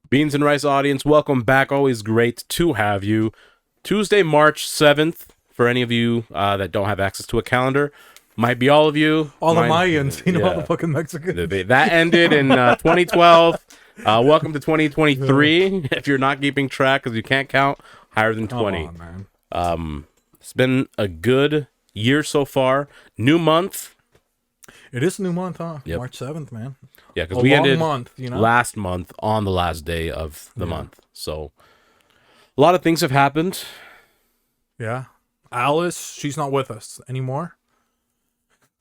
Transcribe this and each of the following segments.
Beans and Rice audience, welcome back. Always great to have you. Tuesday, March 7th, for any of you that don't have access to a calendar. Might be all of you. All the Mayans, you know, all the fucking Mexicans. That ended in 2012. Welcome to 2023. If you're not keeping track, because you can't count higher than 20. Come on, man. It's been a good year so far. New month. It is a new month, huh? Yep. March 7th, man. Yeah, because we ended month, you know? last month on the last day of the month. So a lot of things have happened. Yeah. Alice, she's not with us anymore.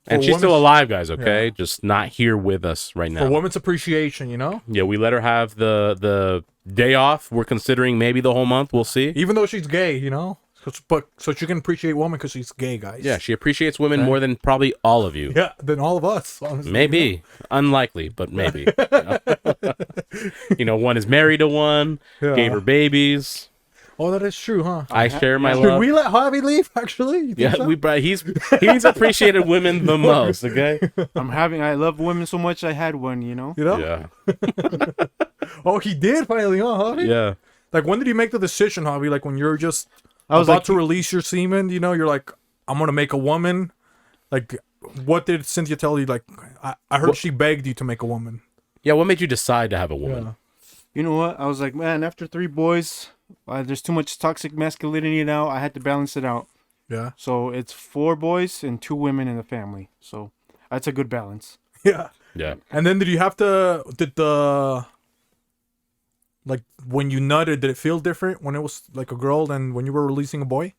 And she's still alive, guys, okay? Yeah. Just not here with us right now. For Women's Appreciation, you know? Yeah, we let her have the day off. We're considering maybe the whole month. We'll see. Even though she's gay, you know? So she can appreciate women because she's gay, guys. Yeah, she appreciates women more than probably all of you. Yeah, than all of us, honestly. Maybe. You know? Unlikely, but maybe. You know, one is married to one, gave her babies. Oh, that is true, huh? I share my love. Should we let Javi leave, actually? Yeah, so? He's appreciated women the most, okay? I love women so much I had one, you know? You know? Yeah. Oh, he did finally, huh, Javi? Yeah. Like, when did you make the decision, Javi? Like, when you're just about to release your semen, you know, you're like, I'm going to make a woman. Like, what did Cynthia tell you? Like, I heard she begged you to make a woman. Yeah, what made you decide to have a woman? Yeah. You know what? I was like, man, after 3 boys, there's too much toxic masculinity now. I had to balance it out. Yeah. So it's 4 boys and 2 women in the family. So that's a good balance. Yeah. Yeah. And then like, when you nutted, did it feel different when it was like a girl than when you were releasing a boy?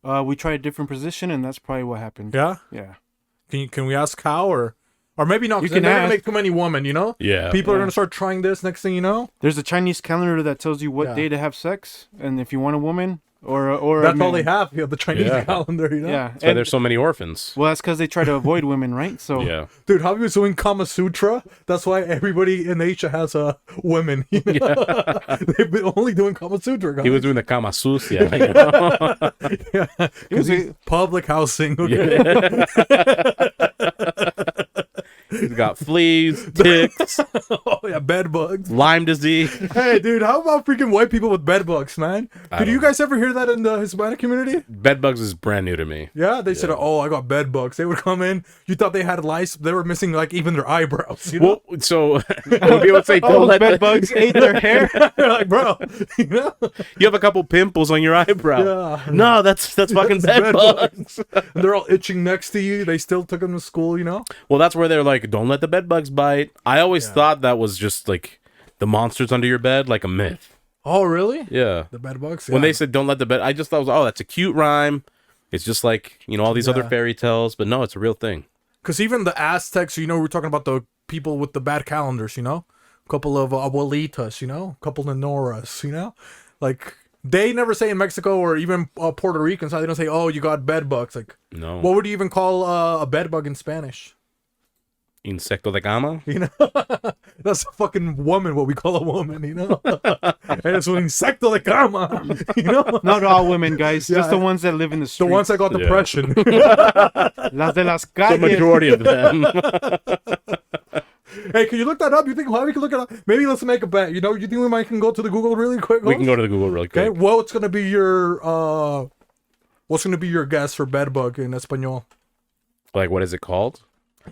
We tried a different position, and that's probably what happened. Yeah? Yeah. Can we ask how, or maybe not, because they're going to make too many women, you know? Yeah. People are going to start trying this, next thing you know? There's a Chinese calendar that tells you what day to have sex, and if you want a woman, or that's all they have, the Chinese calendar, you know? Yeah. That's why there's so many orphans. Well, that's because they try to avoid women, right? So yeah. Dude, Javi was doing Kama Sutra. That's why everybody in Asia has women. You know? Yeah. They've been only doing Kama Sutra, guys. He was doing the Kama Sutra. You know? Yeah, because he's public housing. Okay? Yeah. He's got fleas, ticks. Oh, yeah, bed bugs. Lyme disease. Hey, dude, how about freaking white people with bed bugs, man? Did you guys ever hear that in the Hispanic community? Bed bugs is brand new to me. Yeah, they said, oh, I got bed bugs. They would come in. You thought they had lice. They were missing, like, even their eyebrows. You know? Well, so when people say, don't let bed bugs ate their hair. You're like, bro, you know? You have a couple pimples on your eyebrow. Yeah. No, that's fucking bed bugs. And they're all itching next to you. They still took them to school, you know? Well, that's where they're like, don't let the bed bugs bite. I always thought that was just like the monsters under your bed, like a myth. Oh, really? Yeah. The bed bugs? Yeah. When they said don't let the bed, I just thought, that's a cute rhyme. It's just like, you know, all these other fairy tales, but no, it's a real thing. Because even the Aztecs, you know, we're talking about the people with the bad calendars, you know? A couple of abuelitas, you know? A couple of noras, you know? Like, they never say in Mexico or even Puerto Ricans, they don't say, oh, you got bed bugs. Like, no. What would you even call a bed bug in Spanish? Insecto de cama? You know? That's a fucking woman, what we call a woman, you know? And it's un insecto de cama, you know? Not all women, guys. Just the ones that live in the streets. The ones that got depression. Las de las calles. The majority of them. Hey, can you look that up? You think Javi can look it up? Maybe let's make a bet. You know, you think we can go to the Google really quick? We can go to the Google really quick. Okay, what's gonna be your guess for bed bug in Espanol? Like, what is it called?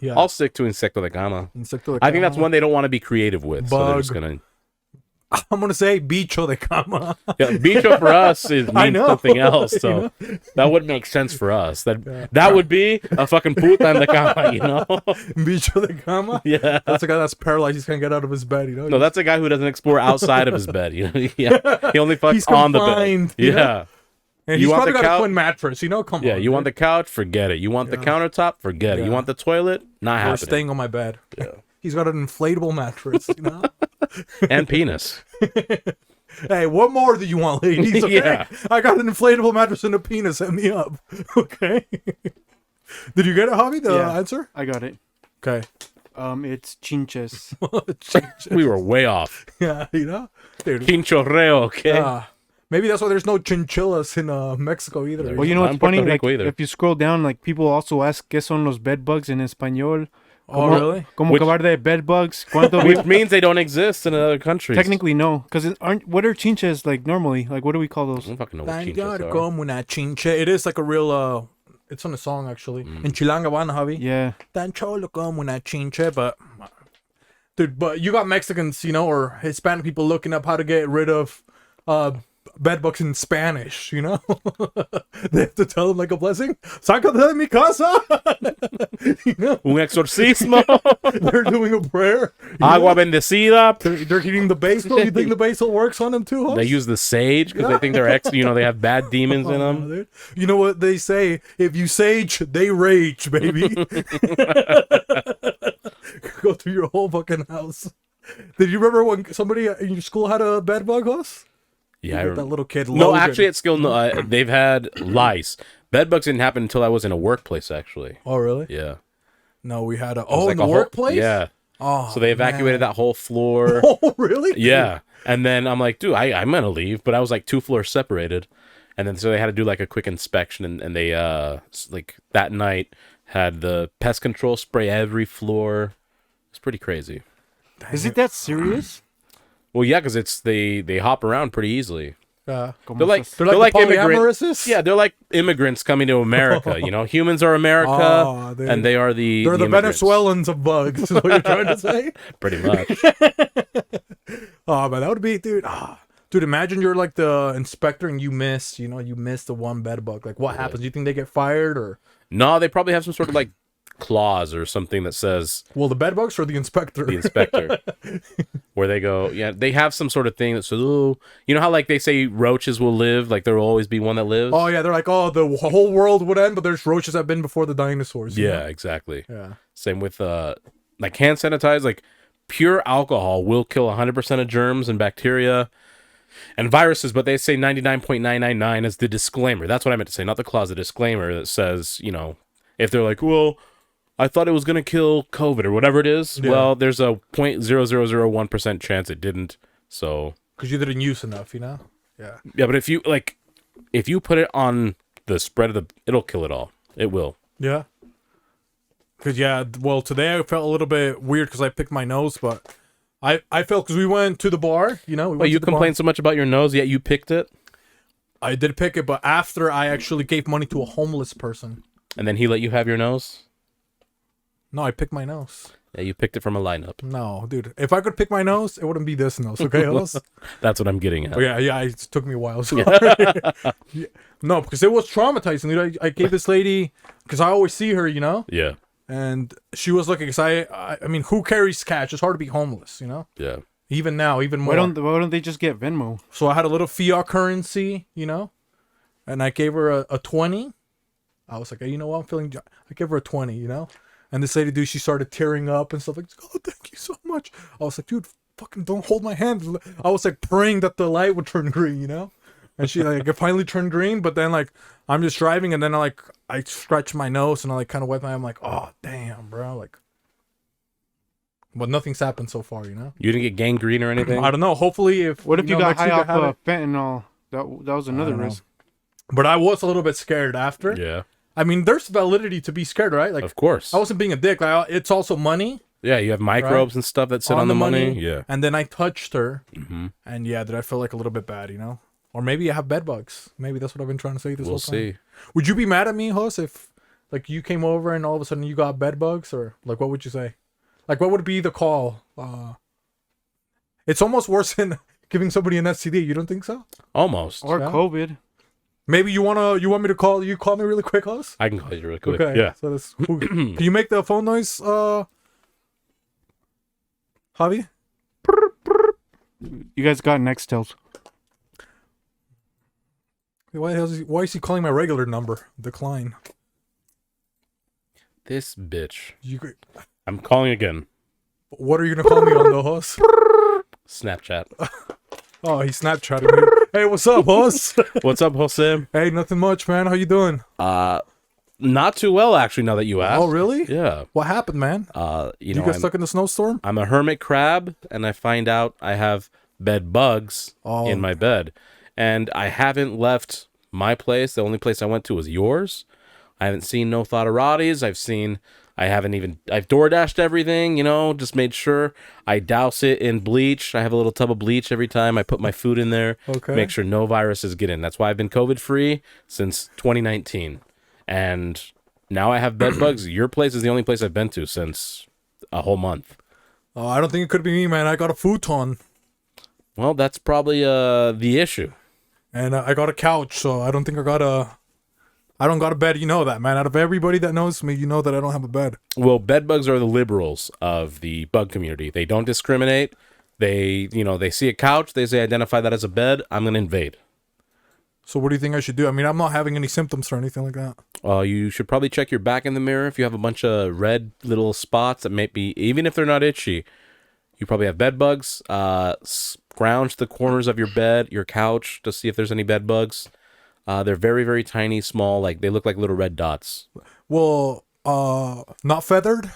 Yeah, I'll stick to Insecto de cama. Insecto de cama. I think that's one they don't want to be creative with. Bug. So they're just gonna... I'm gonna say bicho de cama. Yeah, bicho for us means something else. So that would make sense for us. That would be a fucking puta en la cama, you know? Bicho de cama? Yeah. That's a guy that's paralyzed. He can't get out of his bed, you know? No, that's a guy who doesn't explore outside of his bed. You know? Yeah. He only fucks on the bed. You know? Yeah. And he's probably got a twin mattress, you know? Come on. Yeah, you want the couch? Forget it. You want the countertop? Forget it. You want the toilet? Not happening. Or staying on my bed. Yeah. He's got an inflatable mattress, you know? And penis. Hey, what more do you want, ladies? Okay? Yeah. I got an inflatable mattress and a penis. Hit me up. Okay. Did you get it, Javi? The answer? I got it. Okay. It's chinches. We were way off. Yeah, you know? Dude. Chinchorreo, okay? Maybe that's why there's no chinchillas in Mexico either. Well, you know what's funny? Like, if you scroll down, like, people also ask, ¿Qué son los bed bugs in español? Oh, really? Como Which- acabar de bed bugs. ¿Cuánto Which means they don't exist in other countries. Technically, no. Because what are chinches like normally? Like, what do we call I those? don't fucking know what Thank chinches God are. como una chinche. It is like a real, it's on a song actually. In Chilangabana, Javi. Yeah. Tan cholo como una chinche, but dude, but you got Mexicans, you know, or Hispanic people looking up how to get rid of bed bugs in Spanish, you know? They have to tell them like a blessing. Sácate de mi casa. You know, Un exorcismo. they're doing a prayer. Agua bendecida. They're hitting the basil. You think the basil works on them too? Huh? They use the sage because they think they're they have bad demons in them. Dude. You know what they say? If you sage, they rage, baby. Go through your whole fucking house. Did you remember when somebody in your school had a bed bug, Hoss? Yeah, I That remember. little kid. No, Logan. actually, it's still no. They've had lice. Bed bugs didn't happen until I was in a workplace. Actually, Oh, really? yeah. No, we had a. It was Oh, like in the a whole- workplace? Yeah. Oh, So they evacuated that whole floor. Oh, really? Yeah. And then I'm like, dude, I'm gonna leave, but I was like 2 floors separated, and then so they had to do like a quick inspection, and they like that night had the pest control spray every floor. It's pretty crazy. Is it that serious? Well, yeah, because they hop around pretty easily. Yeah. They're like They're like the immigrants. polyamorous? Yeah, they're like immigrants coming to America. You know, humans are America, Oh, and they are the They're the immigrants. Venezuelans of bugs. Is what you're trying to say? Pretty much. Oh, man, that would be, dude. Dude, imagine you're like the inspector and you miss the one bed bug. Like, what happens? You think they get fired or? No, they probably have some sort of like clause or something that says Well, the bed bugs or the inspector? the inspector, where they go, yeah, they have some sort of thing that says, oh, you know how like they say roaches will live, like there will always be one that lives. Oh, yeah, they're like, oh, the whole world would end, but there's roaches that have been before the dinosaurs. you Yeah, know? exactly. Yeah. Same with like hand sanitize, like pure alcohol will kill 100% of germs and bacteria and viruses, but they say 99.999 is the disclaimer. That's what I meant to say, not the clause, the disclaimer that says, you know, if they're like, well, I thought it was going to kill COVID or whatever it is, Yeah. well, there's a 0.0001% chance it didn't. So, Because you didn't use enough, you know? Yeah. yeah, but if you put it on the spread of it'll kill it all. It will. Yeah. Because, yeah, well, today I felt a little bit weird because I picked my nose, but I felt because we went to the bar, you know? We Well, went you to the bar. complain so much about your nose, yet you picked it, I did pick it, but after I actually gave money to a homeless person. and then he let you have your nose? No, I picked my nose. Yeah, you picked it from a lineup. No, dude. If I could pick my nose, it wouldn't be this nose, okay, Hoss? That's what I'm getting at. Oh, yeah, it took me a while. Sorry. Yeah. No, because it was traumatizing, dude. I gave this lady, because I always see her, you know? Yeah, And she was looking, because I mean, who carries cash? It's hard to be homeless, you know? yeah. Even now, even more. Why don't they just get Venmo? So I had a little fiat currency, you know? And I gave her a 20. I was like, hey, you know what? I'm feeling... I gave her a 20, you know? And this lady, dude, she started tearing up and stuff like, oh, thank you so much. I was like, dude, fucking don't hold my hand. I was like praying that the light would turn green, you know? And she like, it finally turned green, but then like, I'm just driving and then I stretch my nose and I like kind of wipe my, I'm like, oh, damn, bro. Like, but nothing's happened so far, you know? You didn't get gangrene or anything? I don't know. Hopefully if... What if you know, got next high week I off have it. fentanyl? That was another don't know. risk. But I was a little bit scared after. Yeah, I mean, there's validity to be scared, right? Like, of course. I wasn't being a dick. Like, it's also money Yeah, you have microbes and stuff that sit on the money. Yeah. And then I touched her, Mm-hmm. and yeah, did I feel like a little bit bad, you know? Or maybe I have bed bugs. Maybe that's what I've been trying to say this We'll whole time. see. Would you be mad at me, Hoss, if like you came over and all of a sudden you got bed bugs, or like what would you say? Like what would be the call? It's almost worse than giving somebody an STD. You don't think so? Almost. Or Yeah. COVID. Maybe you want me to call you? Call me really quick, Hoss. I can call you really quick. Okay. Yeah. So that's can you make the phone noise, Javi? You guys got Nextels. Why is he calling my regular number? Decline. This bitch. You. I'm calling again. What are you gonna call me on the Hoss? Snapchat. Oh, he's Snapchatting me. Hey, what's up, Hoss? What's up, Jose? Hey, nothing much, man. How you doing? Not too well, actually, now that you asked. Oh, really? Yeah. What happened, man? You You know, got stuck in the snowstorm? I'm a hermit crab, and I find out I have bed bugs Oh. in my bed. And I haven't left my place. The only place I went to was yours. I haven't seen no Thotaratis. I've seen I've DoorDashed everything, just made sure I douse it in bleach. I have a little tub of bleach every time I put my food in there. Okay. Make sure no viruses get in. That's why I've been COVID free since 2019. And now I have bed bugs. Your place is the only place I've been to since a whole month. I don't think it could be me, man. I got a futon. Well, that's probably the issue. And I got a couch, so I don't think I got a bed. You know that, man. Out of everybody that knows me, you know that I don't have a bed. Well, bed bugs are the liberals of the bug community. They don't discriminate. They see a couch, they say identify that as a bed. I'm going to invade. So what do you think I should do? I mean, I'm not having any symptoms or anything like that. You should probably check your back in the mirror. If you have a bunch of red little spots that may be, even if they're not itchy, you probably have bed bugs. Scrounge the corners of your bed, your couch, to see if there's any bed bugs. They're very, very tiny, small, like they look like little red dots. Well, not feathered?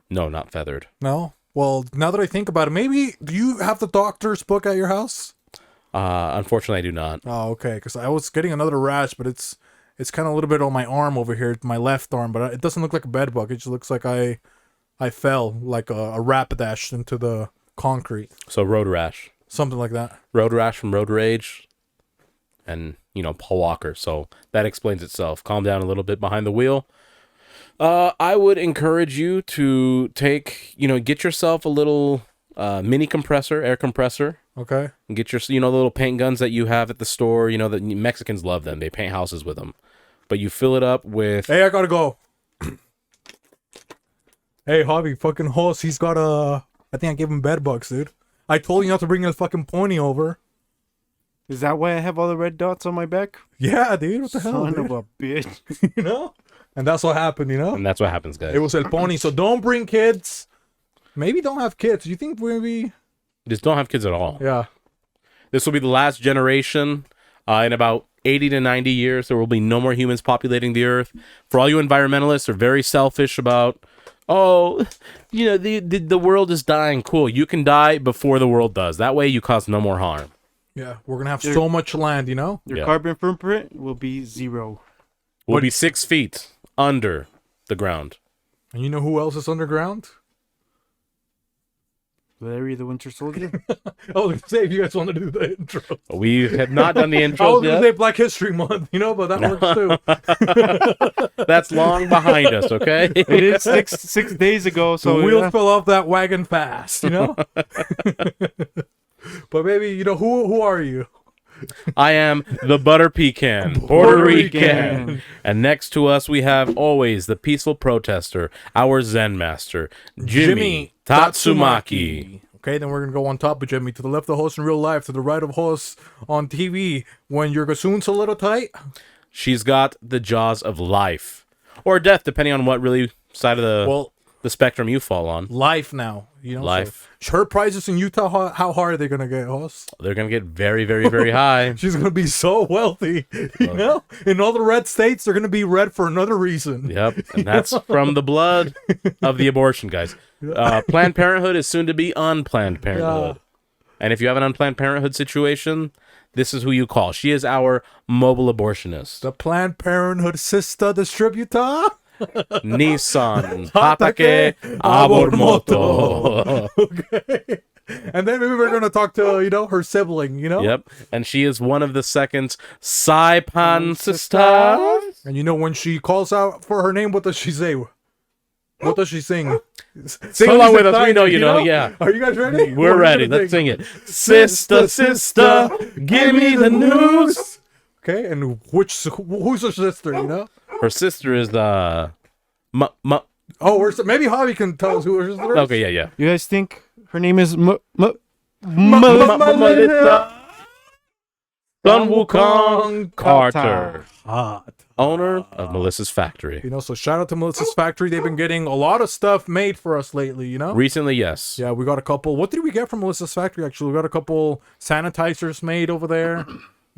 No, not feathered. No? Well, now that I think about it, maybe, do you have the doctor's book at your house? Unfortunately, I do not. Oh, okay, because I was getting another rash, but it's kind of a little bit on my arm over here, my left arm, but it doesn't look like a bed bug. It just looks like I fell, like a rapidash into the concrete. So road rash. Something like that. Road rash from road rage. And, Paul Walker. So that explains itself. Calm down a little bit behind the wheel. I would encourage you to get yourself a little mini compressor, air compressor. Okay. And get your, the little paint guns that you have at the store. The Mexicans love them. They paint houses with them. But you fill it up with... Hey, I gotta go. Hey, Javi, fucking horse, he's got I think I gave him bed bugs, dude. I told you not to bring his fucking pony over. Is that why I have all the red dots on my back? Yeah, dude. What the hell, Son dude? of a bitch. And that's what happened, And that's what happens, guys. It was El Pony, so don't bring kids. Maybe don't have kids. You think maybe... Just don't have kids at all. Yeah. This will be the last generation. In about 80 to 90 years, there will be no more humans populating the earth. For all you environmentalists who are very selfish about, the world is dying. Cool. You can die before the world does. That way you cause no more harm. Yeah, we're gonna have so much land, Your carbon footprint will be 0. We'll be 6 feet under the ground. And you know who else is underground? Larry the Winter Soldier? I was gonna say if you guys want to do the intro. We have not done the intro I was gonna yet. say Black History Month, but that works too. That's long behind us, okay? It is 6 days ago, so the wheels fell off that wagon fast, But maybe, who are you? I am the Butter Pecan, Puerto Rican. And next to us, we have always the peaceful protester, our Zen master, Jimmy Tatsumaki. Okay, then we're going to go on top of Jimmy. To the left of the host in real life, to the right of host on TV. When your gassoon's a little tight. She's got the jaws of life. Or death, depending on what really side of the spectrum you fall on. Life now. Life. So her prizes in Utah, how hard are they going to get, host? They're going to get very, very, very high. She's going to be so wealthy, In all the red states, they're going to be red for another reason. Yep, and that's from the blood of the abortion, guys. Planned Parenthood is soon to be Unplanned Parenthood. Yeah. And if you have an Unplanned Parenthood situation, this is who you call. She is our mobile abortionist. The Planned Parenthood sister distributor. Nissan Hatake Abormoto. Okay. And then maybe we're going to talk to, her sibling, Yep. And she is one of the second's Saipan sisters. And when she calls out for her name, what does she say? What does she sing? Sing along with us. We know you know. Yeah. Are you guys ready? We're ready. Let's sing it. Sister, sister, give me the news. Okay. And who's her sister, Her sister is maybe Javi can tell us who her sister is. Okay, yeah. You guys think her name is Melissa Sun Wukong Carter, hot. Owner of Melissa's Factory. So shout out to Melissa's Factory. They've been getting a lot of stuff made for us lately, Recently, yes. Yeah, we got a couple. What did we get from Melissa's Factory, actually? We got a couple sanitizers made over there.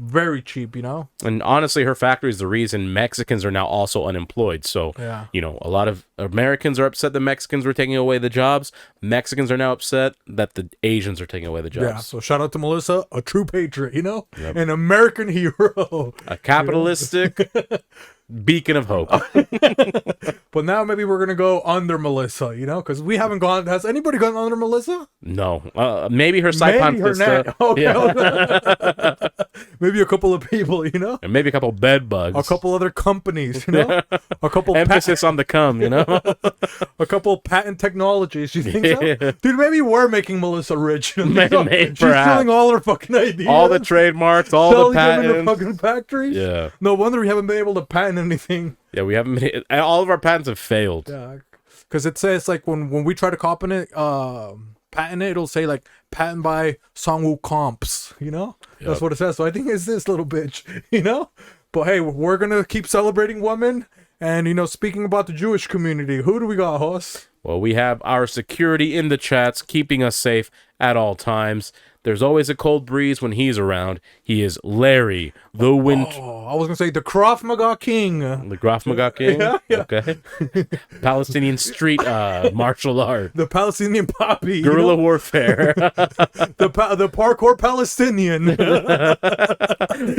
Very cheap, And honestly, her factory is the reason Mexicans are now also unemployed. So, yeah. A lot of Americans are upset that Mexicans were taking away the jobs. Mexicans are now upset that the Asians are taking away the jobs. Yeah, so shout out to Melissa, a true patriot, An American hero. A capitalistic beacon of hope. But now maybe we're gonna go under Melissa, you know, because we haven't gone. Has anybody gone under Melissa? No, maybe her Saipan Maybe her sister. Okay. Yeah. Maybe a couple of people, you know, And maybe a couple bed bugs. a couple other companies, you know, a couple Emphasis on the cum, you know. a couple patent technologies. You think so, Yeah. dude? Maybe we're making Melissa rich. You know? Maybe, She's perhaps. stealing all her fucking ideas, All the trademarks, all the selling them in the patents. fucking factories. Yeah, No wonder we haven't been able to patent anything. yeah. We haven't. All of our patents have failed. Yeah, because it says like when we try to patent it, it'll say like patent by Songwoo Comps. You know, that's Yep. what it says. So I think it's this little bitch. You know, but hey, we're gonna keep celebrating women. And you know, speaking about the Jewish community, who do we got, Hoss? Well, we have our security in the chats, keeping us safe at all times. There's always a cold breeze when he's around. He is Larry, the Winter. Oh, I was gonna say the Krav Maga King. The Graf Maga King? Yeah, yeah. Okay. Palestinian street martial art. The Palestinian Poppy. Guerrilla You know? warfare. The parkour Palestinian.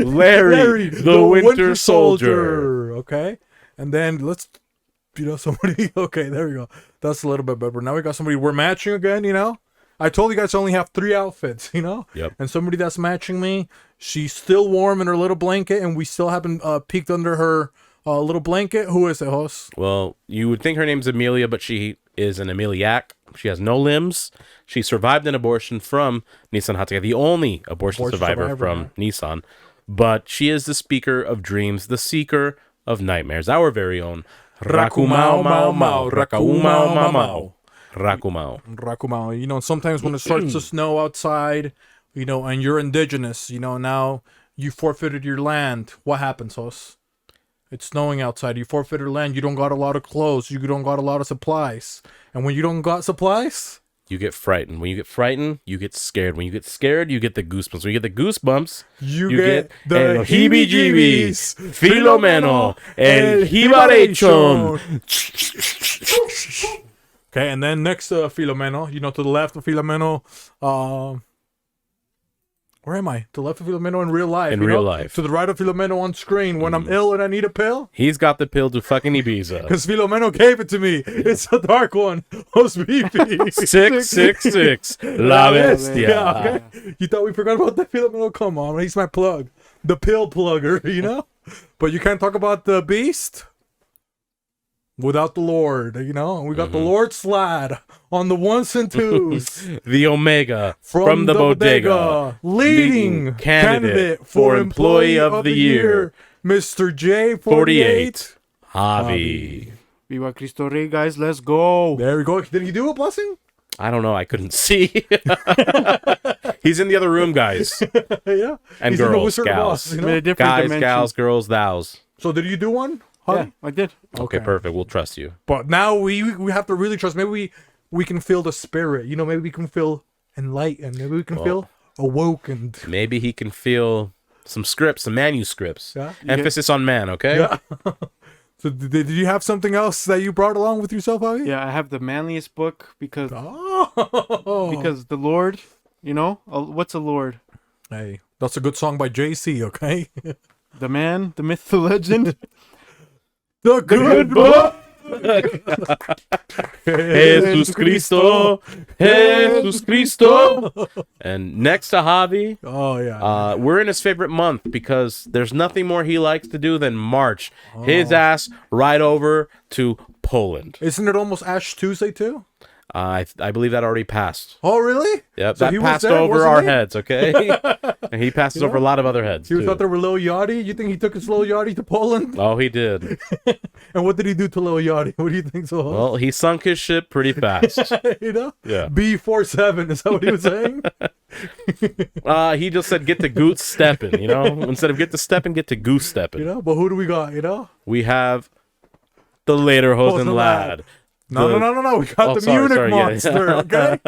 Larry, the Winter Soldier. Okay. And then let's, you know, somebody. Okay, there we go. That's a little bit better. Now we got somebody we're matching again, you know? I told you guys I only have 3 outfits, you know? Yep. And somebody that's matching me, she's still warm in her little blanket, and we still haven't peeked under her little blanket. Who is it, Hoss? Well, you would think her name's Amelia, but she is an Ameliac. She has no limbs. She survived an abortion from Nissan Hatake, the only abortion survivor from Nissan. But she is the speaker of dreams, the seeker of nightmares, our very own Rakumau Mau Mau, Rakaumau Mau Mau, Rakumau. Rakumau. You know, sometimes when it starts to snow outside, you know, and you're indigenous, you know, now you forfeited your land. What happens, Hoss? It's snowing outside. You forfeited land. You don't got a lot of clothes. You don't got a lot of supplies. And when you don't got supplies, You get frightened. When you get frightened, you get scared. When you get scared, you get the goosebumps. When you get the goosebumps, you get the el heebie-jeebies, Filomeno, el jibarechon. Okay, and then next to Filomeno, you know, to the left of Filomeno, where am I? To the left of Filomeno in real life. In you real know? life. To the right of Filomeno on screen when I'm ill and I need a pill. He's got the pill to fucking Ibiza. Because Filomeno gave it to me. It's a dark one. Host BP. 666, La Bestia. Yeah, okay. You thought we forgot about the Filomeno? Come on, he's my plug. The pill plugger, you know? But you can't talk about the beast without the Lord, you know? And we got the Lord Slad on the ones and twos. The Omega from the bodega. Leading candidate for Employee of the Year, Mr. J48. 48. Javi. Viva Cristo Rey, guys. Let's go. There we go. Did he do a blessing? I don't know. I couldn't see. He's in the other room, guys. Yeah. And He's in the girls, Wizard of gals. Oz, you I'm in know? a different Guys, dimension. gals, girls, thous. So did you do one? Yeah, Javi? I did. Okay, perfect. We'll trust you. But now we have to really trust. Maybe we can feel the spirit. You know, maybe we can feel enlightened. Maybe we can feel awoken. Maybe he can feel some scripts, some manuscripts. Yeah. Emphasis on man, okay? Yeah. So did you have something else that you brought along with yourself, Javi? Yeah, I have the manliest book because Oh. the Lord, you know, what's a Lord? Hey, that's a good song by JC, okay? The man, the myth, the legend. The good book. Jesus Cristo, Jesus Cristo. And next to Javi, Oh yeah. we're in his favorite month because there's nothing more he likes to do than march his ass right over to Poland. Isn't it almost Ash Tuesday too? I believe that already passed. Oh really? Yep, So that he was passed there, over wasn't our he? heads, okay? And he passes over a lot of other heads, He was too. out there with Lil Yachty. You think he took his Lil Yachty to Poland? Oh, he did. And what did he do to Lil Yachty? What do you think so? Well, he sunk his ship pretty fast. You know? Yeah. B47, is that what he was saying? He just said, get to goose stepping, you know? Instead of get to stepping, get to goose stepping. You know? But who do we got, you know? We have the later Hosen lad. No. We got the Munich yeah. monster, okay?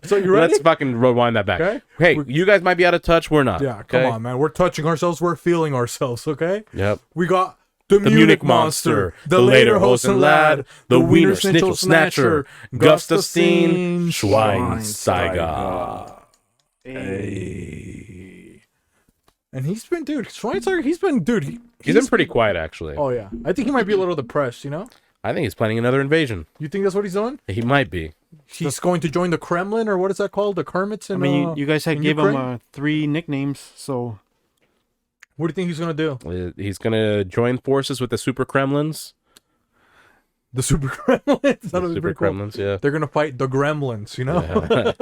So you ready? Let's fucking rewind that back. Okay. Hey, you guys might be out of touch. We're not. Yeah, okay? come on, man. We're touching ourselves. We're feeling ourselves, okay? Yep. We got the The Munich monster, the later Hosen lad, the Wiener Schnitzel snatcher, Gustafstein Schweinsteiger. Hey. And he's been, dude, Schweinsteiger, he's been, dude. He's been pretty quiet, actually. Oh, yeah. I think he might be a little depressed, you know? I think he's planning another invasion. You think that's what he's doing? He might be. He's going to join the Kremlin, or what is that called? The Kermits? I In, mean, you guys had in gave Ukraine? him 3 nicknames, so What do you think he's going to do? He's going to join forces with the Super Kremlins. The Super Kremlins? That was Super pretty cool. Kremlins, yeah. They're going to fight the Gremlins, you know? Yeah.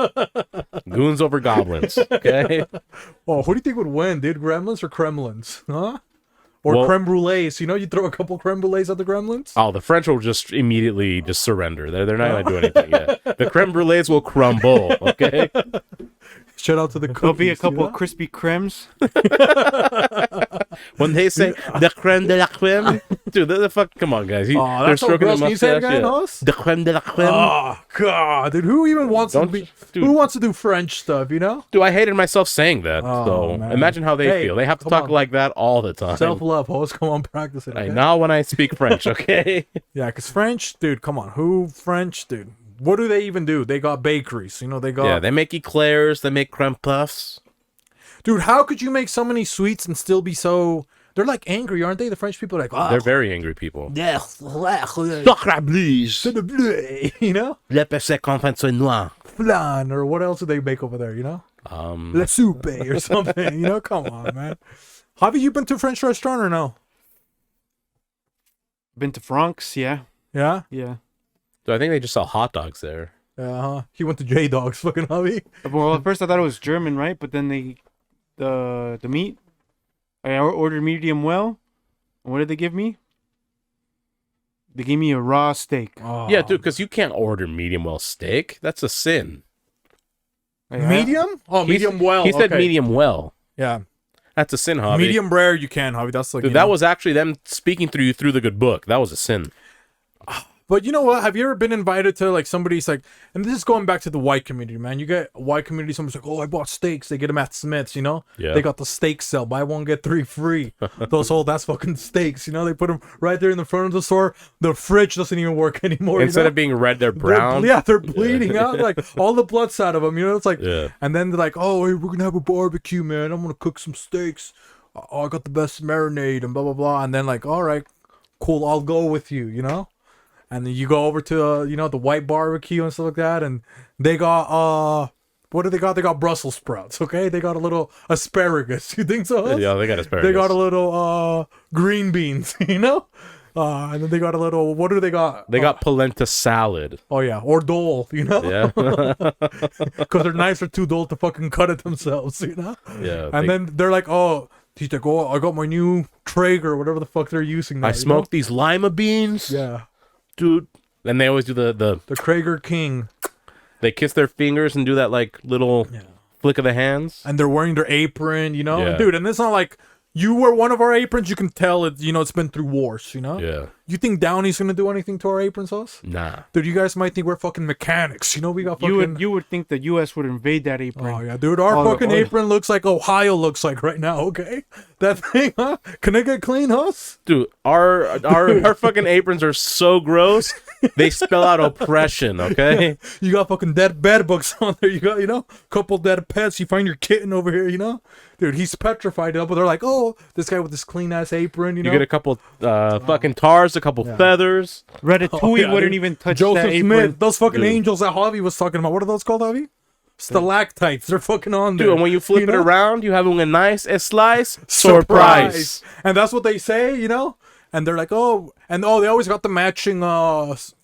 Goons over goblins, okay? Oh, who do you think would win, dude? Gremlins or Kremlins? Huh? Or Well- creme brulees? You know, you throw a couple creme brulees at the Gremlins? Oh, the French will just immediately just surrender. They're not going to do anything yet. The creme brulees will crumble, okay? Shout out to the cookies. there'll be a couple you of know? crispy cremes. When they say the creme de la creme, dude, the fuck, come on, guys. Oh, They're that's so stroking the gross. Can you say it mustache. again, Yeah. Hoss? The creme de la creme. Oh, God, dude. Who even wants Don't to be... you- dude. Who wants to do French stuff, you know? Dude, I hated myself saying that. Oh, so man. imagine how they Hey, feel. They have to come talk on. like that all the time. Self-love, Hoss. Come on, practice it, I okay? now when I speak French, okay? Yeah, because French, dude, come on. Who French, dude? What do they even do? They got bakeries, you know? They got... Yeah, they make eclairs, they make creme puffs. Dude, how could you make so many sweets and still be so... They're like angry, aren't they? The French people are like, They're very angry people. you know? Le PC confection noir. Flan, or what else do they make over there, you know? Le soupe or something, you know? Come on, man. Have you been to a French restaurant or no? Been to France, yeah. Yeah? Yeah. So I think they just sell hot dogs there. Uh-huh. He went to J-Dog's, fucking Javi. Well, at first I thought it was German, right? But then the meat, I ordered medium well. And what did they give me? They gave me a raw steak. Oh. Yeah, dude, because you can't order medium well steak. That's a sin. Medium? Oh, He's- medium well. He said okay. medium well. Yeah. That's a sin, Javi. Medium rare you can, Javi. That's like... Dude, you that know. was actually them speaking through you through the good book. That was a sin. But you know what? Have you ever been invited to like somebody's like, and this is going back to the white community, man. You get a white community, someone's like, oh, I bought steaks. They get them at Smith's, you know? Yeah. They got the steak sale, buy one, get 3 free. That's fucking steaks, you know? They put them right there in the front of the store. The fridge doesn't even work anymore. Instead you know? of being red, they're brown. They're bleeding out. Like all the blood's out of them, you know? It's like, Yeah. and then they're like, oh, hey, we're gonna have a barbecue, man. I'm gonna cook some steaks. Oh, I got the best marinade and blah blah blah. And then like, all right, cool, I'll go with you, you know? And then you go over to you know, the white barbecue and stuff like that, and they got what do they got? They got Brussels sprouts, okay? They got a little asparagus. You think so? Yeah, they got asparagus. They got a little green beans, you know? And then they got a little, what do they got? They got polenta salad. Oh yeah, or dole, you know? Yeah. Because their knives are too dull to fucking cut it themselves, you know? Yeah. And then they're like, oh, he's like, oh, I got my new Traeger, whatever the fuck they're using now. I you know? smoked these lima beans. Yeah, Dude. And they always do the the Traeger King. they kiss their fingers and do that like little flick of the hands. And they're wearing their apron, you know? Yeah. Dude, and it's not like you wear one of our aprons, you can tell it, you know, it's been through wars, you know? Yeah. You think Downey's gonna do anything to our aprons, us? Nah. Dude, you guys might think we're fucking mechanics, you know? We got fucking... You would think the U.S. would invade that apron. Oh yeah, dude, our fucking apron looks like Ohio looks like right now, okay? That thing, huh? Can it get clean, Huss? Dude, our fucking aprons are so gross. They spell out oppression, okay? You got fucking dead bed bugs on there. You got, you know, couple dead pets. You find your kitten over here, you know? Dude, he's petrified up, but they're like, oh, this guy with this clean ass apron, you know? You get a couple fucking tars, a couple feathers. Ratatouille Oh, yeah, wouldn't dude. even touch Joseph that apron. Smith, those fucking Dude. angels that Javi was talking about. What are those called, Javi? Stalactites. They're fucking on there. Dude, and when you flip it know? around, you having a nice slice. Surprise. And that's what they say, you know? And they're like, oh, and oh, they always got the matching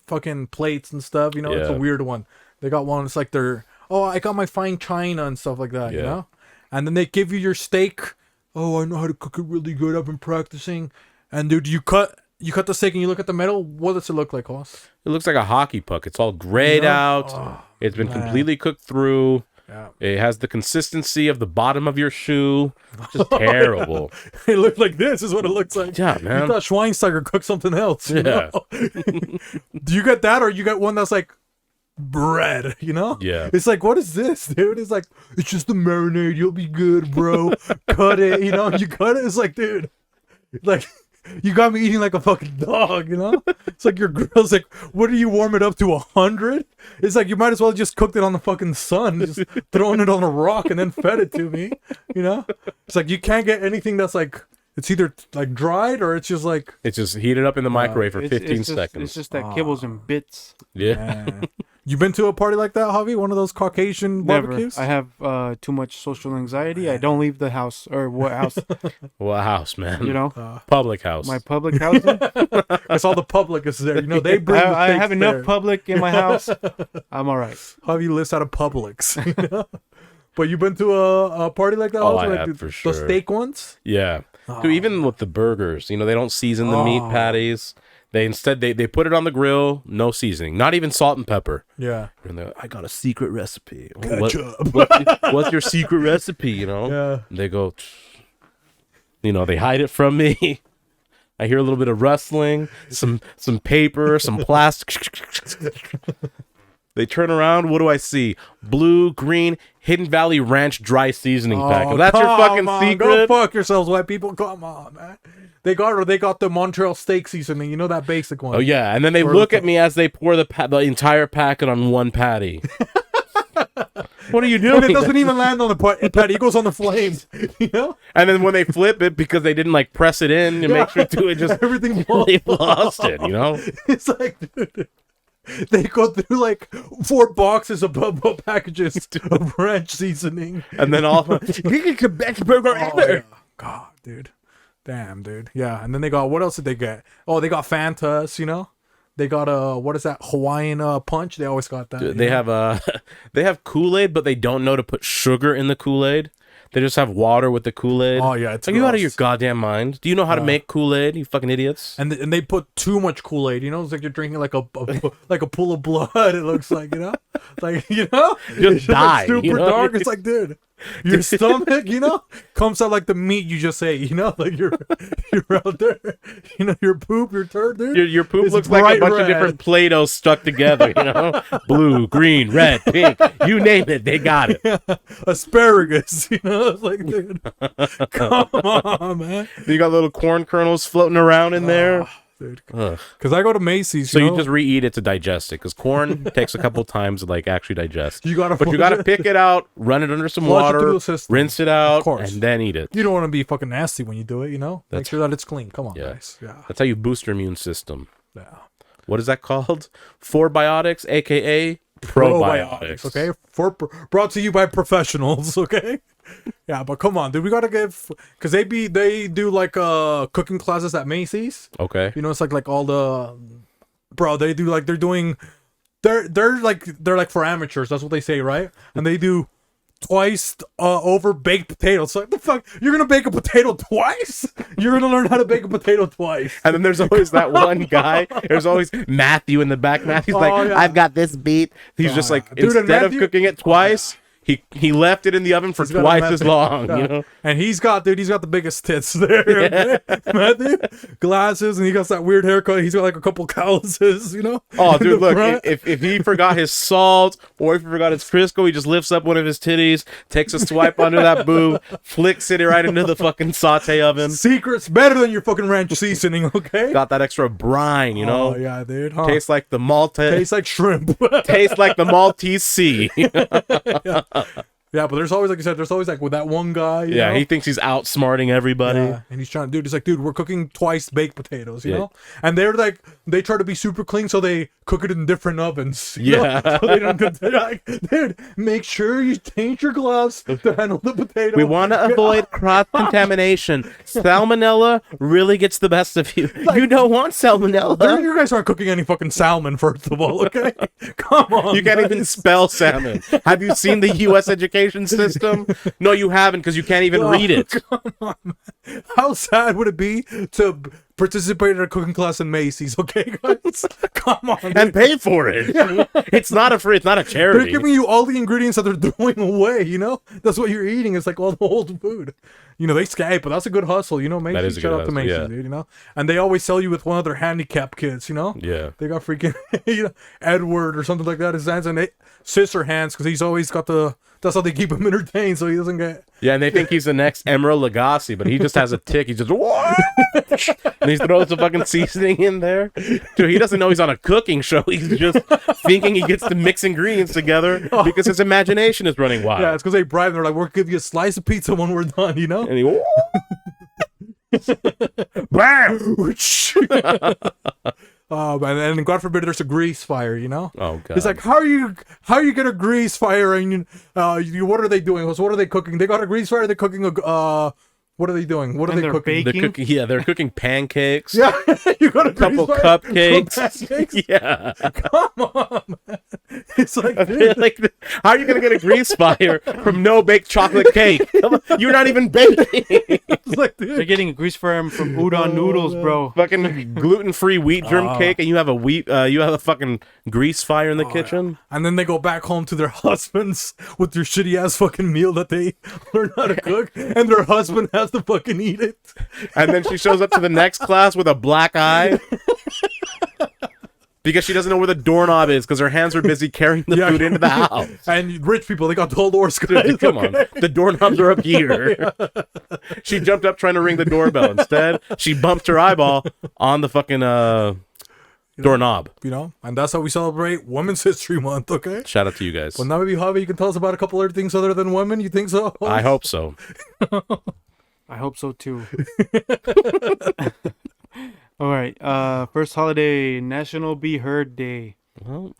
fucking plates and stuff, you know? It's a Yeah. weird one. They got one, it's like they're, oh, I got my fine china and stuff like that, you Yeah. know? And then they give you your steak. Oh, I know how to cook it really good. I've been practicing. And dude, you cut the steak and you look at the metal. What does it look like, Hoss? It looks like a hockey puck. It's all grayed out. Oh, It's been completely cooked through. Yeah. It has the consistency of the bottom of your shoe. Just terrible. It looked like this is what it looks like. Yeah, You man. thought Schweinsteiger cooked something else. You Yeah. know? Do you get that, or you get one that's like bread, you know? Yeah. It's like, what is this, dude? It's like, it's just the marinade. You'll be good, bro. Cut it, you know? You cut it. It's like, dude, like, you got me eating like a fucking dog, you know? It's like your grill's like, what do you warm it up to 100? It's like you might as well just cooked it on the fucking sun, just throwing it on a rock and then fed it to me, you know? It's like you can't get anything that's like, it's either like dried or it's just like... It's just heated up in the microwave for 15 seconds. It's just that kibbles and bits. Yeah. Man. You been to a party like that, Javi? One of those Caucasian barbecues? Never. I have too much social anxiety. I don't leave the house. Or what house? What house, man? You know? Public house. My public housing. Because all the public is there. You know, they bring the I steaks have enough there. public in my house. I'm all right. Javi lives out of Publix. You know? But you been to a party like that? Oh, also? I Like have, the, for sure. The steak ones? Yeah. Dude, even with the burgers, you know, they don't season the meat patties. They instead they put it on the grill, no seasoning, not even salt and pepper. Yeah. And they're like, I got a secret recipe. Ketchup. What's your secret recipe? You know? Yeah. And they go, you know, they hide it from me. I hear a little bit of rustling, some paper, some plastic. They turn around. What do I see? Blue, green, Hidden Valley Ranch dry seasoning pack. If that's your fucking secret. Go fuck yourselves, white people. Come on, man. They got the Montreal steak seasoning. You know that basic one. Oh yeah, and then they look at me as they pour the entire packet on one patty. What are you doing? And it doesn't even land on the patty. It goes on the flames. You know? And then when they flip it, because they didn't like press it in and make sure to it, just everything they lost it. You know? It's like, dude, they go through like 4 boxes of packages of ranch seasoning, and then all the best burger ever. Yeah. God, dude. Damn, dude. Yeah, and then they got, what else did they get? Oh, they got Fantas, you know? They got what is that, Hawaiian punch? They always got that. Dude, they have Kool-Aid, but they don't know to put sugar in the Kool-Aid. They just have water with the Kool-Aid. Oh yeah, it's Are you out of your goddamn mind? Do you know how to make Kool-Aid? You fucking idiots. And they put too much Kool-Aid. You know, it's like you're drinking like a like a pool of blood. It looks like, you know, like, you know, Just die. Like super you know? dark. It's like, dude, your stomach, you know, comes out like the meat you just ate. You know, like you're out there. You know, your poop, your turd, dude. Your poop It's looks like a bright bunch of red. different Play-Dohs stuck together, you know? Blue, green, red, pink. You name it, they got it. Asparagus, you know, it's like, dude, come on, man. You got little corn kernels floating around in there. Dude, Ugh. because I go to Macy's, So you you know? just re-eat it to digest it, because corn takes a couple times to like actually digest. You gotta but you gotta pick it out, run it under some Flush it through water, the system. rinse it out, course. and then eat it. You don't want to be fucking nasty when you do it, you know. Make That's- sure that it's clean. Come on, Yeah. guys. Yeah, That's how you boost your immune system. yeah. What is that called? Forebiotics, aka probiotics. Okay, brought to you by professionals. Okay, yeah, but come on, dude, we gotta give, because they do like cooking classes at Macy's. Okay. You know, it's like all the they do like they're like for amateurs. That's what they say, right? And they do twice over baked potatoes. So like, the fuck, you're gonna bake a potato twice? You're gonna learn how to bake a potato twice. And then there's always that one guy. There's always Matthew in the back. Matthew's like, yeah. I've got this beat. He's just like, Dude, and instead of Matthew- cooking it twice, he left it in the oven for He's got a twice method. as long. Yeah. You know? And he's got the biggest tits there. Okay? Matthew, glasses, and he got that weird haircut. He's got like a couple calluses, you know. Oh, in dude, the look, front. if he forgot his salt or if he forgot his Crisco, he just lifts up one of his titties, takes a swipe under that boob, flicks it right into the fucking saute oven. Secrets better than your fucking ranch seasoning, okay? Got that extra brine, you know? Oh yeah, dude. Huh? Tastes like the Tastes like shrimp. tastes like the Maltese Sea. Yeah, but there's always, like you said, there's always like with that one guy. You Yeah, know? he thinks he's outsmarting everybody. Yeah, and he's trying to, dude, he's like, dude, we're cooking twice baked potatoes, you Yeah. know? And they're like, they try to be super clean, so they cook it in different ovens. you know? Yeah. So they don't, they're like, dude, make sure you change your gloves to handle the potato. We want to avoid cross-contamination. Salmonella really gets the best of you. You don't want salmonella. You guys aren't cooking any fucking salmon, first of all, okay? Come on. You can't guys. even spell salmon. Have you seen the U.S. education system? No, you haven't, because you can't even read it. Come on, man. How sad would it be to participate in a cooking class in Macy's, okay, guys? Come on. And pay for it. It's not a free. It's not a They're charity. giving you all the ingredients that they're throwing away, you know? That's what you're eating. It's like all the old food. You know, they scam, but that's a good hustle, you know? Macy's, That is a shout good out to hustle, Macy's, yeah. dude, you know? And they always sell you with one of their handicapped kids, you know? Yeah. They got freaking, you know, Edward or something like that, his hands, and they scissor hands, because he's always got that's how they keep him entertained, so he doesn't get Yeah, and they think he's the next Emerald Lagasse, but he just has a tick. He just what? And he throws the fucking seasoning in there. Dude, he doesn't know he's on a cooking show. He's just thinking he gets to mix ingredients together because his imagination is running wild. Yeah, it's because they bribe him. They're like, we'll give you a slice of pizza when we're done, you know? And he bam. Oh man, and God forbid there's a grease fire, you know? Oh god. It's like, how are you gonna grease fire and what are they doing? So what are they cooking? They got a grease fire, they're cooking a what are they doing? What are And they they're cooking? baking. They're cooking. Yeah, they're cooking pancakes. Yeah, you got a couple grease fire? cupcakes. Pancakes? Yeah. Come on, man. It's like, I feel like how are you gonna get a grease fire from no baked chocolate cake? Come on, you're not even baking. it's like, dude. They're getting a grease fire from udon noodles, bro. Fucking gluten-free wheat germ cake, and you have a fucking grease fire in the kitchen. And then they go back home to their husbands with their shitty ass fucking meal that they learn how to cook, and their husband has to fucking eat it. And then she shows up to the next class with a black eye. Because she doesn't know where the doorknob is because her hands are busy carrying the food into the house. And rich people, they got the doors, guys. Dude, come on. The doorknobs are up here. She jumped up trying to ring the doorbell. Instead, she bumped her eyeball on the fucking doorknob. You know, and that's how we celebrate Women's History Month, okay? Shout out to you guys. Well, now maybe, Javi, you can tell us about a couple other things other than women. You think so? I hope so. I hope so too. All right. First holiday, National Be Heard Day. Well,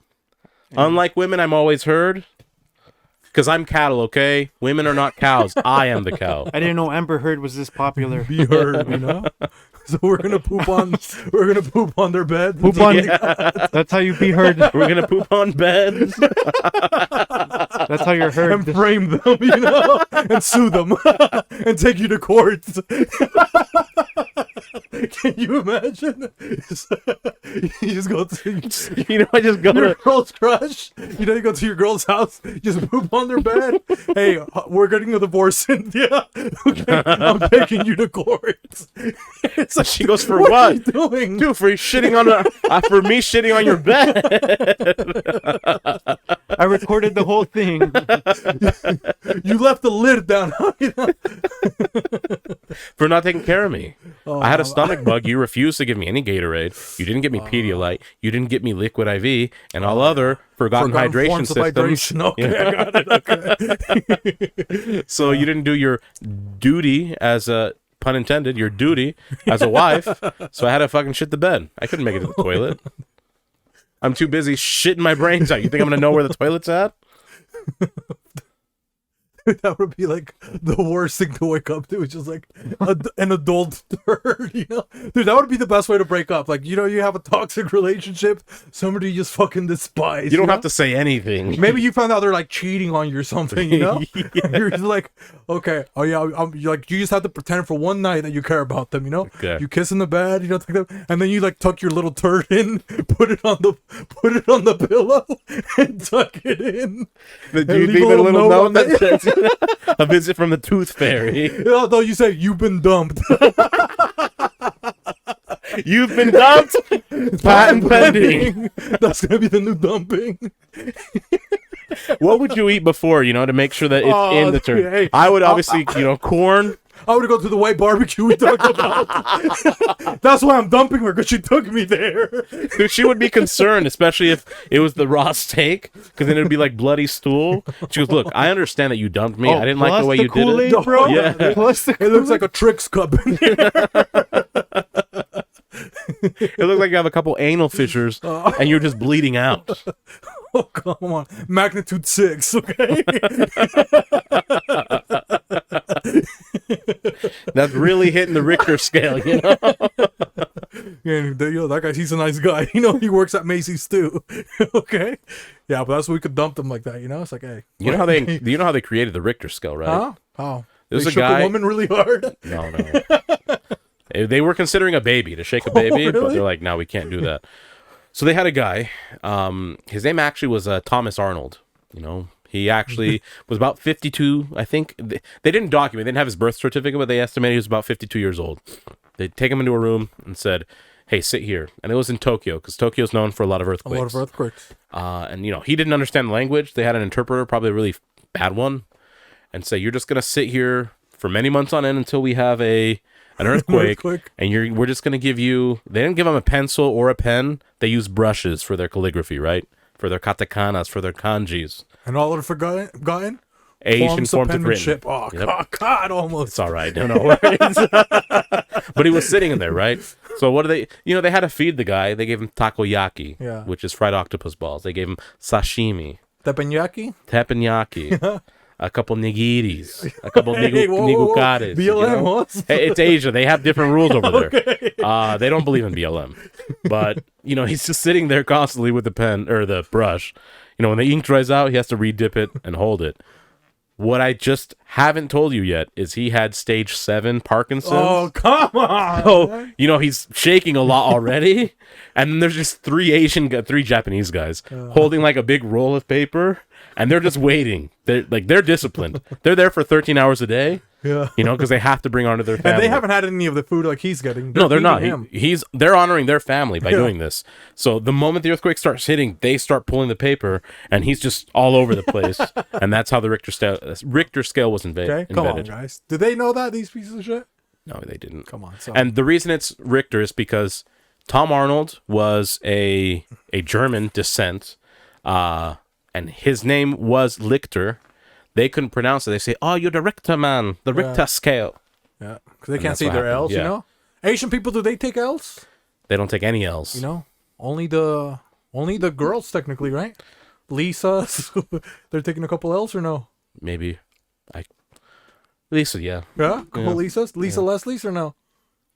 unlike women, I'm always heard. Because I'm cattle, okay? Women are not cows. I am the cow. I didn't know Amber Heard was this popular. Be heard, you know? So we're gonna poop on their bed. Poop on. That's how you be heard. We're gonna poop on beds. That's how you're heard. And frame them, you know, and sue them, and take you to court. Can you imagine? You just go to, You know, I just go your to. girl's crush. You know, you go to your girl's house, just poop on their bed. Hey, we're getting a divorce, Cynthia. Okay, I'm taking you to court. It's like, She goes, for what? Are what? you doing? Dude, for shitting on for me shitting on your bed. I recorded the whole thing. You left the lid down. For not taking care of me. Oh, I had a stomach bug. You refused to give me any Gatorade. You didn't get me Pedialyte. You didn't get me Liquid IV and all other forgotten hydration forms of systems. hydration. Okay, I got it. Okay. So you didn't do your duty as a pun intended, your duty as a wife. So I had to fucking shit the bed. I couldn't make it to the toilet. I'm too busy shitting my brains out. You think I'm gonna know where the toilet's at? That would be like the worst thing to wake up to. It's just like an adult turd, you know? Dude, that would be the best way to break up. Like, you know, you have a toxic relationship, somebody you just fucking despise. You don't have to say anything. Maybe you found out they're like cheating on you or something, you know? Yeah. You're just like, okay, oh yeah, you're like, you just have to pretend for one night that you care about them, you know? Okay. You kiss in the bed, you know, and then you like tuck your little turd in, put it on the pillow, and tuck it in. But And you leave leave a little note on that it. says a visit from the tooth fairy. Although you say you've been dumped. You've been dumped. Patent pending. That's gonna be the new dumping. What would you eat before, you know, to make sure that it's Oh, in the turn? hey, I would obviously, corn. I would go to the white barbecue we talked about. That's why I'm dumping her, because she took me there. Dude, she would be concerned, especially if it was the raw steak, because then it would be like bloody stool. She goes, "Look, I understand that you dumped me. I didn't like the way you did Kool-Aid, it, bro. Yeah. Plus the It looks like a Trix cup in here. It looked like you have a couple anal fissures, and you're just bleeding out." Oh, come on. Magnitude 6, okay? That's really hitting the Richter scale, you know. And that guy, he's a nice guy. You know, he works at Macy's too. Okay? Yeah, but that's why we could dump them like that, you know? It's like, hey. You know how they created the Richter scale, right? Huh? How? There's They a shook guy. a woman really hard? No. They were considering a baby to shake a baby, but really? they're like, no, we can't do that. So they had a guy. His name actually was Thomas Arnold. You know, he actually was about 52. I think they didn't document. They didn't have his birth certificate, but they estimated he was about 52 years old. They take him into a room and said, "Hey, sit here." And it was in Tokyo, because Tokyo's known for a lot of A earthquakes. lot of earthquakes. And you know, he didn't understand the language. They had an interpreter, probably a really bad one. and say, you're just going to sit here for many months on end until we have an earthquake, and we're just going to give you... They didn't give them a pencil or a pen. They used brushes for their calligraphy, right? For their katakanas, for their kanjis. And all of forgotten? Asian forms of written. Oh, God, almost. It's all right. No worries. But he was sitting in there, right? So what do they... they had to feed the guy. They gave him takoyaki, which is fried octopus balls. They gave him sashimi. Teppanyaki. A couple nigiris. A couple nigukares. BLM, Hey, it's Asia. They have different rules over there. They don't believe in BLM. But, he's just sitting there constantly with the pen or the brush. When the ink dries out, he has to redip it and hold it. What I just haven't told you yet is he had stage 7 Parkinson's. Oh, come on. So, he's shaking a lot already. And then there's just 3 Japanese guys holding like a big roll of paper. And they're just waiting. They're disciplined. They're there for 13 hours a day. Yeah. Because they have to bring honor to their family. And they haven't had any of the food like he's getting. No, they're not. They're honoring their family by doing this. So the moment the earthquake starts hitting, they start pulling the paper, and he's just all over the place. And that's how the Richter scale was invented. Come on, guys. Did they know that, these pieces of shit? No, they didn't. Come on. And the reason it's Richter is because Tom Arnold was a German descent, and his name was Richter. They couldn't pronounce it. They say, "Oh, you're the Richter man, the Richter scale." Yeah, because they can't see their L's. Yeah. Asian people, do they take L's? They don't take any L's. Only the girls technically, right? Lisa's, they're taking a couple L's or no? Maybe, Lisa, yeah. Yeah, couple Lisas, Leslie's or no?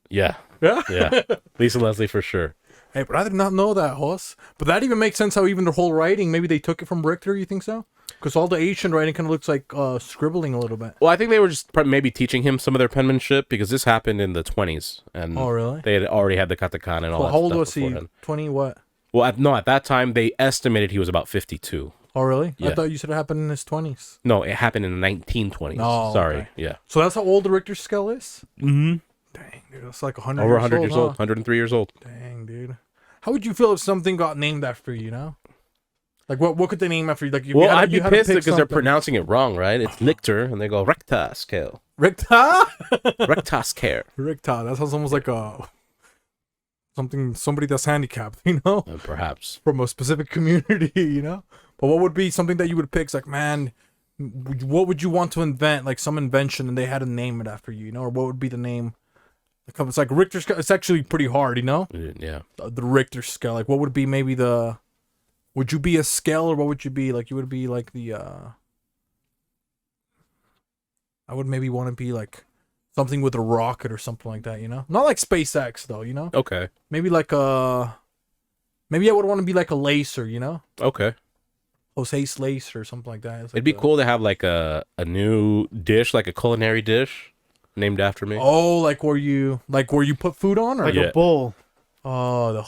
Yeah. Lisa Leslie for sure. Hey, but I did not know that, Hoss. But that even makes sense how even the whole writing, maybe they took it from Richter, you think so? Because all the Asian writing kind of looks like scribbling a little bit. Well, I think they were just maybe teaching him some of their penmanship because this happened in the 20s. And oh, really? They had already had the katakana and all that stuff. How old was he? Beforehand. 20 what? Well, at that time, they estimated he was about 52. Oh, really? Yeah. I thought you said it happened in his 20s. No, it happened in the 1920s. Oh, sorry. Okay. Yeah. So that's how old the Richter scale is? Mm-hmm. Dang, dude. That's like 100 Over years 100 old, years old. 103 years old. Dang, dude. How would you feel if something got named after you, Like, what could they name after you? Like, if I'd be pissed because they're pronouncing it wrong, right? It's Richter, and they go Richter scale. Richter? Richter scale. Richter. That sounds almost like somebody that's handicapped, Perhaps. From a specific community, But what would be something that you would pick? It's like, man, what would you want to invent? Like some invention, and they had to name it after you, Or what would be the name? It's like Richter scale. It's actually pretty hard, Yeah. The Richter scale. Like, what would be maybe the... Would you be a scale, or what would you be? Like, you would be like the... I would maybe want to be like something with a rocket or something like that, Not like SpaceX, though, Okay. Maybe like Maybe I would want to be like a lacer, Okay. Jose's lacer or something like that. It'd be cool to have like a new dish, like a culinary dish named after me. Oh, like where you put food on, or Like a bowl. Oh, the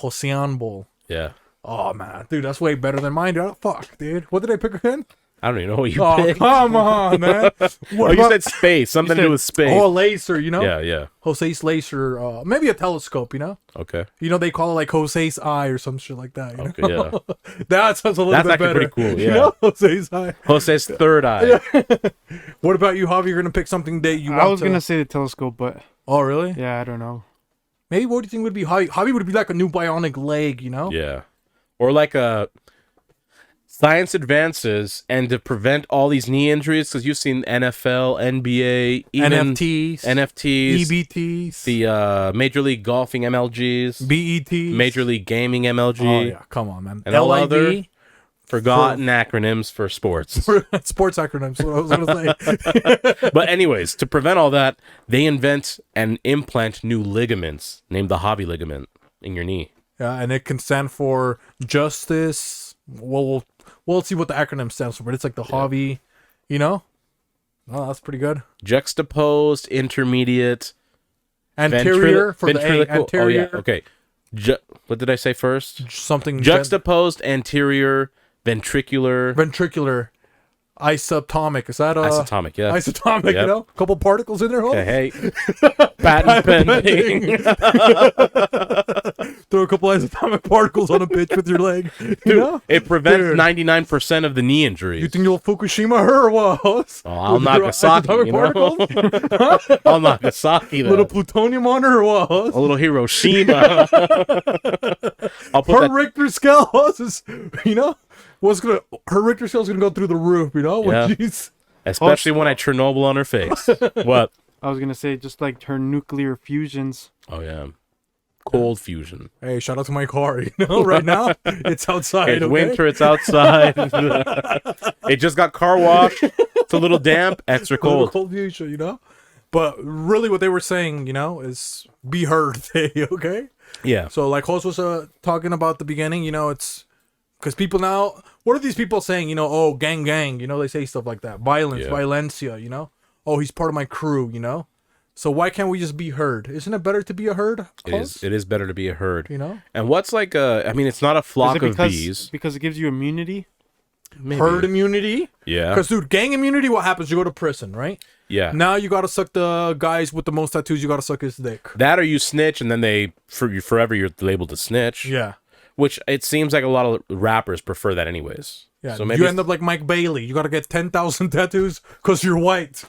Josean bowl. Yeah. Oh man, dude, that's way better than mine, dude. Fuck, dude. What did I pick again? I don't even know what you Oh, picked. come on, man. You said space. Something to do with space. Oh, a laser, Yeah. Jose's laser. Maybe a telescope, Okay. They call it like Jose's eye or some shit like that. Okay, yeah. That sounds a little That's bit actually better. pretty cool, yeah. Jose's eye. Jose's third eye. What about you, Javi? You're going to pick something that you want I was going to say the telescope, but... Oh, really? Yeah, I don't know. Maybe what do you think would be Javi? Javi would be like a new bionic leg, Yeah. Or like science advances, and to prevent all these knee injuries, because you've seen NFL, NBA, even NFTs, EBTs, the Major League Golfing MLGs, BETs, Major League Gaming MLG. Oh yeah, come on, man. And all other forgotten acronyms for sports. Sports acronyms, what I was going to say. But anyways, to prevent all that, they invent and implant new ligaments named the Javi ligament in your knee. Yeah, and it can stand for justice. We'll see what the acronym stands for, but it's like the Javi, Oh, that's pretty good. Juxtaposed, intermediate, anterior for the A. Anterior. Oh, yeah. Okay. What did I say first? Something juxtaposed, anterior, ventricular. Isotonic. Is that Isotonic, yeah. Isotonic, Yep. you know? Couple particles in there. Oh. Hey, patent pending. Throw a couple isotonic particles on a bitch with your leg. You know? It prevents Dude. 99% of the knee injuries. You think you'll Fukushima her or what? Oh, I'll With your Nagasaki, isotonic you know? particles? I'll Nagasaki Little that. plutonium on her or what? A little Hiroshima. I'll put Her that. Richter scale is, you know, her Richter scale is gonna go through the roof, you know, when Yeah. she's Especially when I Chernobyl on her face. What? I was gonna say just like her nuclear fusions. Oh, yeah. Cold fusion. hey, shout out to my car, you know, right now it's outside. It's okay? winter, it's outside. It just got car washed. It's a little damp, extra Little cold. cold future, you know. But really, what they were saying, you know, is be heard. Okay. Yeah. So like Jos was talking about at the beginning, you know, it's because people now, what are these people saying? You know, oh, gang, you know, they say stuff like that. Violence, Yeah. Violencia, you know. Oh, he's part of my crew, you know. So why can't we just be heard? Isn't it better to be a herd? Jos? It is better to be a herd. You know, And what's like I mean, it's not a Is flock it of bees. because it gives you immunity? Maybe. herd immunity. Yeah. Because dude, gang immunity. What happens? You go to prison, right? Yeah. Now you gotta suck the guys with the most tattoos. You gotta suck his dick. That or you snitch and then forever you're labeled a snitch. Yeah. Which it seems like a lot of rappers prefer that anyways. Yeah, So maybe you end up like Mike Bailey. You got to get 10,000 tattoos because you're white.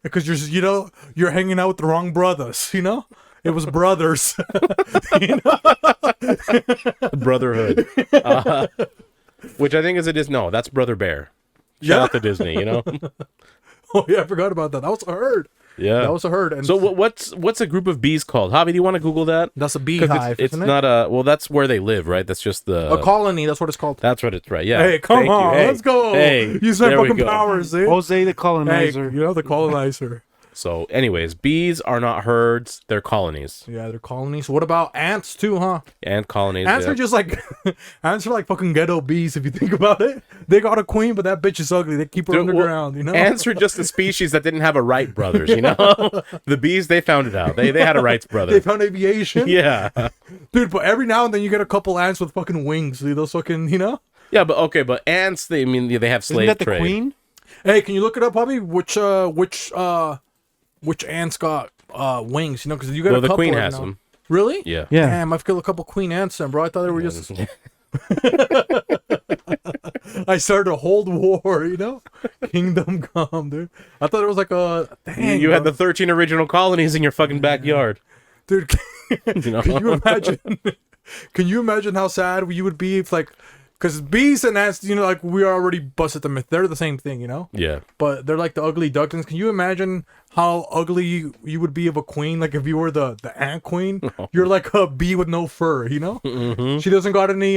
Because you're hanging out with the wrong brothers, you know? It was brothers. You know? Brotherhood. Which I think is no, that's Brother Bear. Shout out to Disney, you know? Oh, yeah, I forgot about that. That was a herd. Yeah. That was a herd. And So what's a group of bees called? Javi, do you want to Google that? that's a 'Cause beehive, it's isn't it? not well, that's where they live, right? That's just the A colony, that's what it's called. That's what it's right. Yeah. Hey, come Thank you. on, Hey, let's go. Hey, Use my there we fucking go. powers, dude. Jose the Hey, colonizer. you know, the colonizer. So, anyways, bees are not herds; they're colonies Yeah, they're colonies. What about ants too, huh? and colonies. Ants yeah. are just like ants are like fucking ghetto bees if you think about it. They got a queen, but that bitch is ugly. They keep her Dude, well, underground, you know. Ants are just a species that didn't have a Wright brothers, you know. The bees, they found it out. They had a Wrights They brother. found aviation. Yeah, Dude, but every now and then you get a couple ants with fucking wings. Dude, those fucking, you know. yeah, but okay, but ants, they they have Isn't slave that the trade. queen? Hey, can you look it up, Bobby? Which ants got wings? You know, because you got Well, a the couple queen right has now. them. Really? Yeah. Yeah. Damn, I've killed a couple queen ants, then, bro. I thought they were just. I started a whole war, you know. Kingdom come, dude. I thought it was like a. Dang, You had bro. the 13 original colonies in your fucking backyard. Dude, You know? can you imagine? Can you imagine how sad you would be if, like, because bees and ants, you know, like we already busted the myth. They're the same thing, you know. Yeah. But they're like the ugly ducklings. Can you imagine how ugly you would be of a queen? Like if you were the ant queen, you're like a bee with no fur, you know. Mm-hmm. She doesn't got any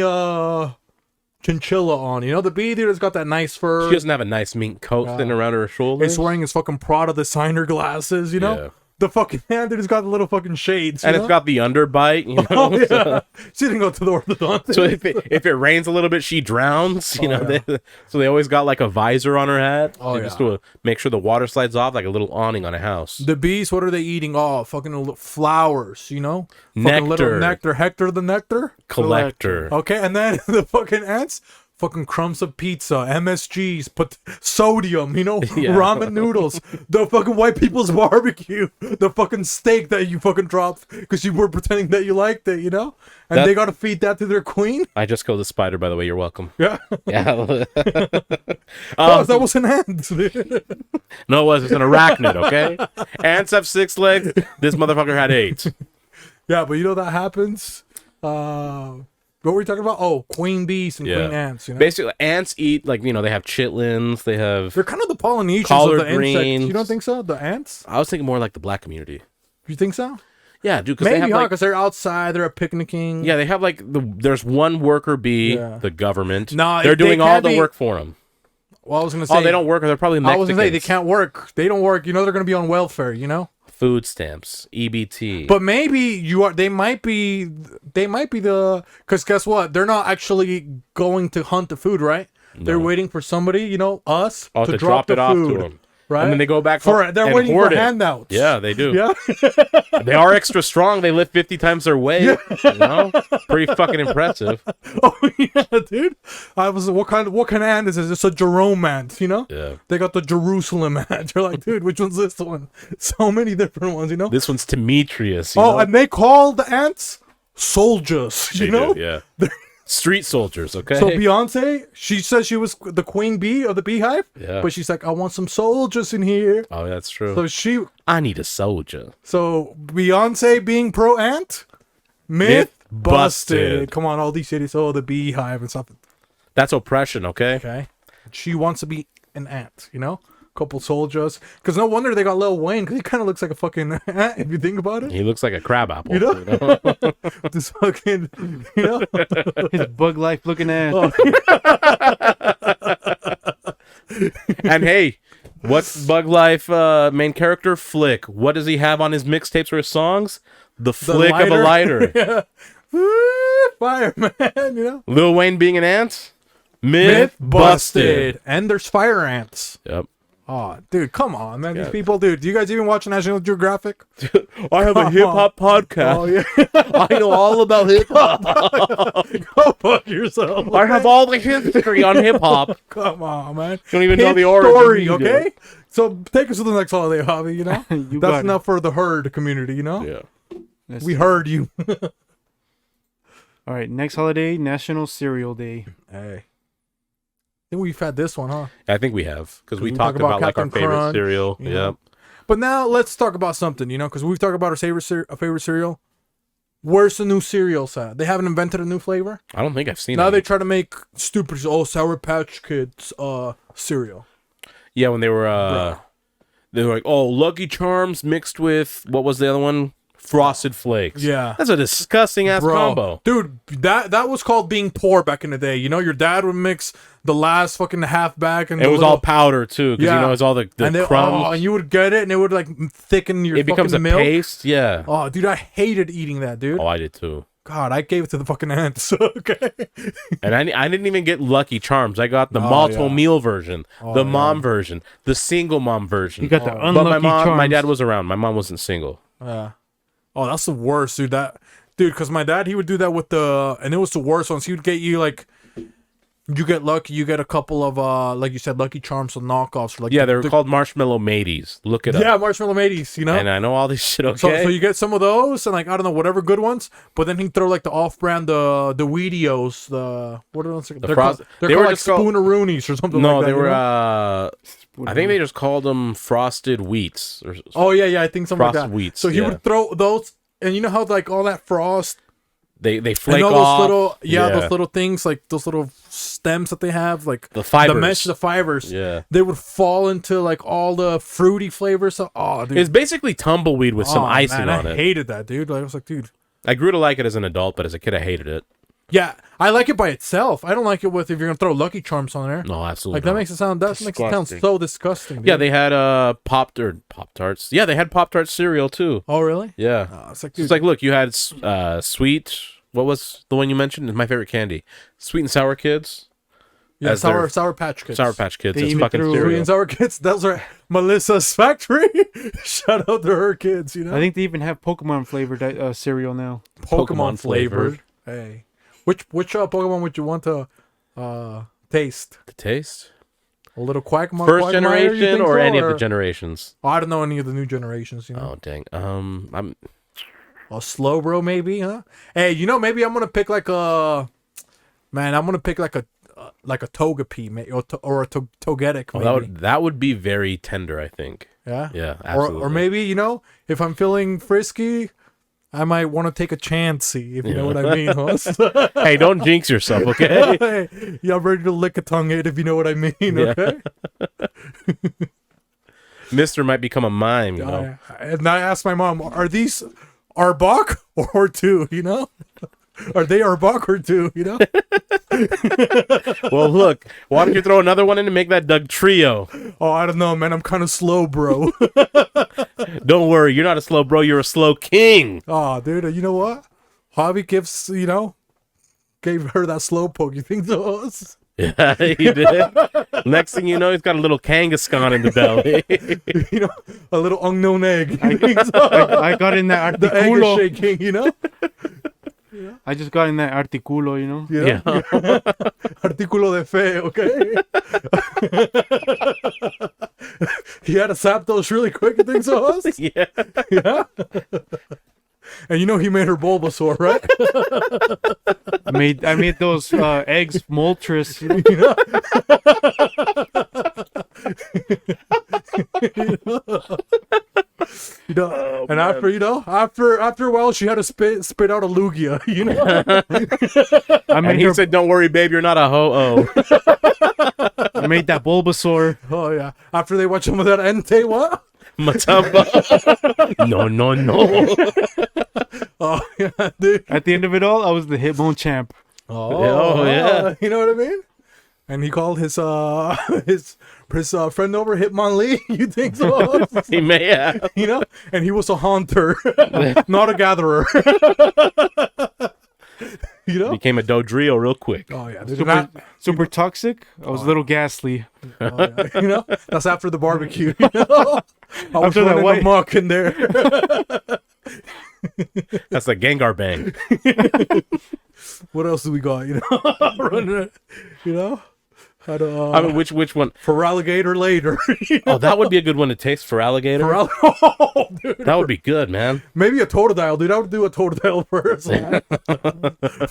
chinchilla on, you know. The bee dude has got that nice fur. She doesn't have a nice mink coat thin around her shoulders. It's wearing his fucking Prada designer glasses, you know. Yeah. The fucking ant dude has got the little fucking shades, you And know? it's got the underbite, you know. Oh, yeah. She didn't go to the orthodontist. So if it rains a little bit, she drowns. You know, yeah. so they always got like a visor on her head, just yeah. to make sure the water slides off, like a little awning on a house. The bees, what are they eating? Oh, fucking flowers, you know? Fucking little Nectar. nectar. Hector the nectar? Collector. Okay, and then the fucking ants, fucking crumbs of pizza, MSGs, put sodium, you know, ramen noodles, the fucking white people's barbecue, the fucking steak that you fucking dropped because you were pretending that you liked it, you know? And they got to feed that to their queen? I just killed a spider, by the way. You're welcome. Yeah. Yeah. Oh, that was an ant. No, it was. It's an arachnid. Okay. Ants have 6 legs. This motherfucker had 8. Yeah, but you know that happens. What were we talking about? Oh, queen bees and queen ants. You know, Basically, ants eat like they have chitlins. They have. they're kind of the Polynesians collard of the insects. greens. You don't think so? The ants? I was thinking more like the black community. You think so? Yeah, dude. Because they Maybe, have because they're outside. They're picnicking. Yeah, they have like there's one worker bee, Yeah. the government. No, they're they doing all can't the be- work for them. Well, I was gonna say. Oh, they don't work. They're probably I Mexicans. was gonna say they can't work. They don't work. You know, they're gonna be on welfare. You know. Food stamps, EBT. But maybe you are. They might be. They might be the. Because guess what? They're not actually going to hunt the food, right? They're waiting for somebody. You know, us to drop it the off food. to them. right? And then they go back for they're and waiting for hoard it. handouts. Yeah, they do. Yeah. They are extra strong. They lift 50 times their weight. You know? Pretty fucking impressive. Oh yeah, dude. I was what kind of ant is this? It's a Jerome ant, you know? Yeah. They got the Jerusalem ant. You're like, dude, which one's this one? So many different ones, you know? This one's Demetrius. You Oh, know? and they call the ants soldiers, They you know? do, yeah. Street soldiers, okay? So Beyonce, she says she was the queen bee of the beehive, Yeah. but she's like, I want some soldiers in here. Oh, that's true. So I need a soldier. So Beyonce being pro ant, myth busted. Come on, all these cities, the beehive and something. That's oppression, okay? Okay, she wants to be an ant, you know, couple soldiers. Because no wonder they got Lil Wayne, because he kind of looks like a fucking ant if you think about it. He looks like a crab apple. You know? This fucking, you know, His bug life looking ass. And hey, what's Bug Life main character? Flick. What does he have on his mixtapes or his songs? The flick of a lighter. Yeah. Woo, fireman, you know. Lil Wayne being an ant? Myth busted. And there's fire ants. Yep. Oh, dude, come on, man. Yeah. These people, dude. Do you guys even watch National Geographic? I have a hip hop podcast. Oh, yeah. I know all about hip hop. Go fuck yourself. I have all the history on hip hop. Come on, man. Don't even know Hit the origin. story, okay? So take us to the next holiday, Javi, you know? You That's got enough for the herd community, you know? Yeah. it. We heard you. All right, next holiday, National Cereal Day. Hey. I think we've had this one, huh? I think we have. Because we We talked talk about about like our Captain favorite Crunch, cereal. you know. Yep. But now let's talk about something, you know, because we've talked about our favorite cereal. Where's the new cereals at? They haven't invented a new flavor. I don't think I've seen Now it. they try to make stupid, Sour Patch Kids cereal. Yeah, when they were like, oh, Lucky Charms mixed with what was the other one? Frosted Flakes. Yeah. That's a disgusting ass combo. Dude, that was called being poor back in the day. You know, your dad would mix the last fucking half bag and It was all powder too, because you know it's all the crumbs. and you would get it and it would like thicken your It becomes a milk. paste. Yeah. Oh, dude, I hated eating that, dude. Oh, I did too. God, I gave it to the fucking ants. Okay. And I didn't even get Lucky Charms. I got the multiple meal version, the mom version, the single mom version. You got the But unlucky my Charms. dad was around. My mom wasn't single. Yeah. Oh, that's the worst, dude. Because my dad, he would do that with and it was the worst ones. He would get you like, you get lucky, you get a couple of like you said, Lucky Charms or knockoffs. Like Yeah, they were called Marshmallow Mateys. Look it up. Yeah, Marshmallow Mateys, you know. And I know all this shit. Okay. So you get some of those and like I don't know whatever good ones, but then he'd throw like the off-brand the Wheatios, what are those? They're Frost- called, they were like just called- Spooneroonies or something. No, like that, they you were. know? I think they just called them Frosted Wheats. Or, Oh yeah, I think something like Frosted that. Wheats, So he yeah. would throw those, and you know how like all that frost. they flake And all off. those little, those little things, like those little stems that they have, like The fibers. the mesh, the fibers. Yeah. They would fall into like all the fruity flavors. So, oh, dude, It's basically tumbleweed with some Oh, icing man, on I it. hated that, dude. Like, I was like, dude, I grew to like it as an adult, but as a kid, I hated it. yeah, I like it by itself. I don't like it with if you're gonna throw Lucky Charms on there. No, absolutely. Like that not. makes it sound Disgusting. so disgusting. Dude. Yeah, they had Pop-Tarts. Yeah, they had Pop-Tarts cereal too. Oh really? Yeah. Oh, it's like, dude, It's like, look, you had sweet. What was the one you mentioned? It's my favorite candy. Sweet and Sour Kids. yeah, as their- Sour Patch Kids. Sour Patch Kids. They It's even fucking threw- Sweet cereal. and Sour Kids. Those are Melissa's factory. Shout out to her kids. You know, I think they even have Pokemon flavored cereal now. Pokemon Pokemon flavored. flavored. Hey, which Pokemon would you want to taste? The taste? A little Quackmire? First Quagmire, you generation think or so, any of the generations? Oh, I don't know any of the new generations. You know, Oh dang. I'm a slow bro maybe, huh? Hey, you know, maybe I'm gonna pick like a I'm gonna pick like a Togepi, or a Togetic. oh, Maybe. that would be very tender, I think. Yeah, Yeah, or absolutely. maybe, you know, if I'm feeling frisky, I might want to take a chancey, if you know what I mean, host. Hey, don't jinx yourself, okay? Hey, yeah, I'm ready to lick a tongue it, if you know what I mean. Yeah. Okay. Mister might become a mime, you know. And I asked my mom, are these Arbok or two? You know, are they Arbok or two? You know. Well, look, why don't you throw another one in and make that Doug trio? Oh, I don't know, man. I'm kind of slow, bro. Don't worry, you're not a slow bro, you're a slow king. Oh, dude, you know what? Javi gave her that slow poke. You think so? Yeah, he did. Next thing you know, he's got a little Kangaskhan in the belly. You know, a little unknown egg. I got in that The egg is articulo. shaking, you know? I just got in that articulo, you know. Yeah. Artículo de fe, okay? He had to sap those really quick, you think so, Hoss? Yeah. Yeah. And you know he made her Bulbasaur, right? I made those eggs Moltres. You know? You know, Oh, and man. after, you know, after a while, she had to spit out a Lugia, you know? I And made he her, said, "Don't worry, babe, you're not a ho-oh." I made that Bulbasaur. Oh, yeah. After they watch some of that Entei, what? Matamba. No, no, no. Oh, yeah, dude. At the end of it all, I was the Hitbone champ. Oh, yeah. You know what I mean? And he called his friend over, Hitmonlee. You think so? He may have. You know? And he was a haunter, not a gatherer. You know? Became a Dodrio real quick. Oh, yeah. Dude, Super toxic. I was a little ghastly. yeah. You know? That's after the barbecue. You know? I was After that running white- amok in there. That's the Gengar Bang. What else do we got? You know? Running, you know? Had a, I mean, which one? for alligator later. Oh, that would be a good one to taste for alligator. Oh, dude. That would be good, man. Maybe a totodile, dude. I would do a totodile first.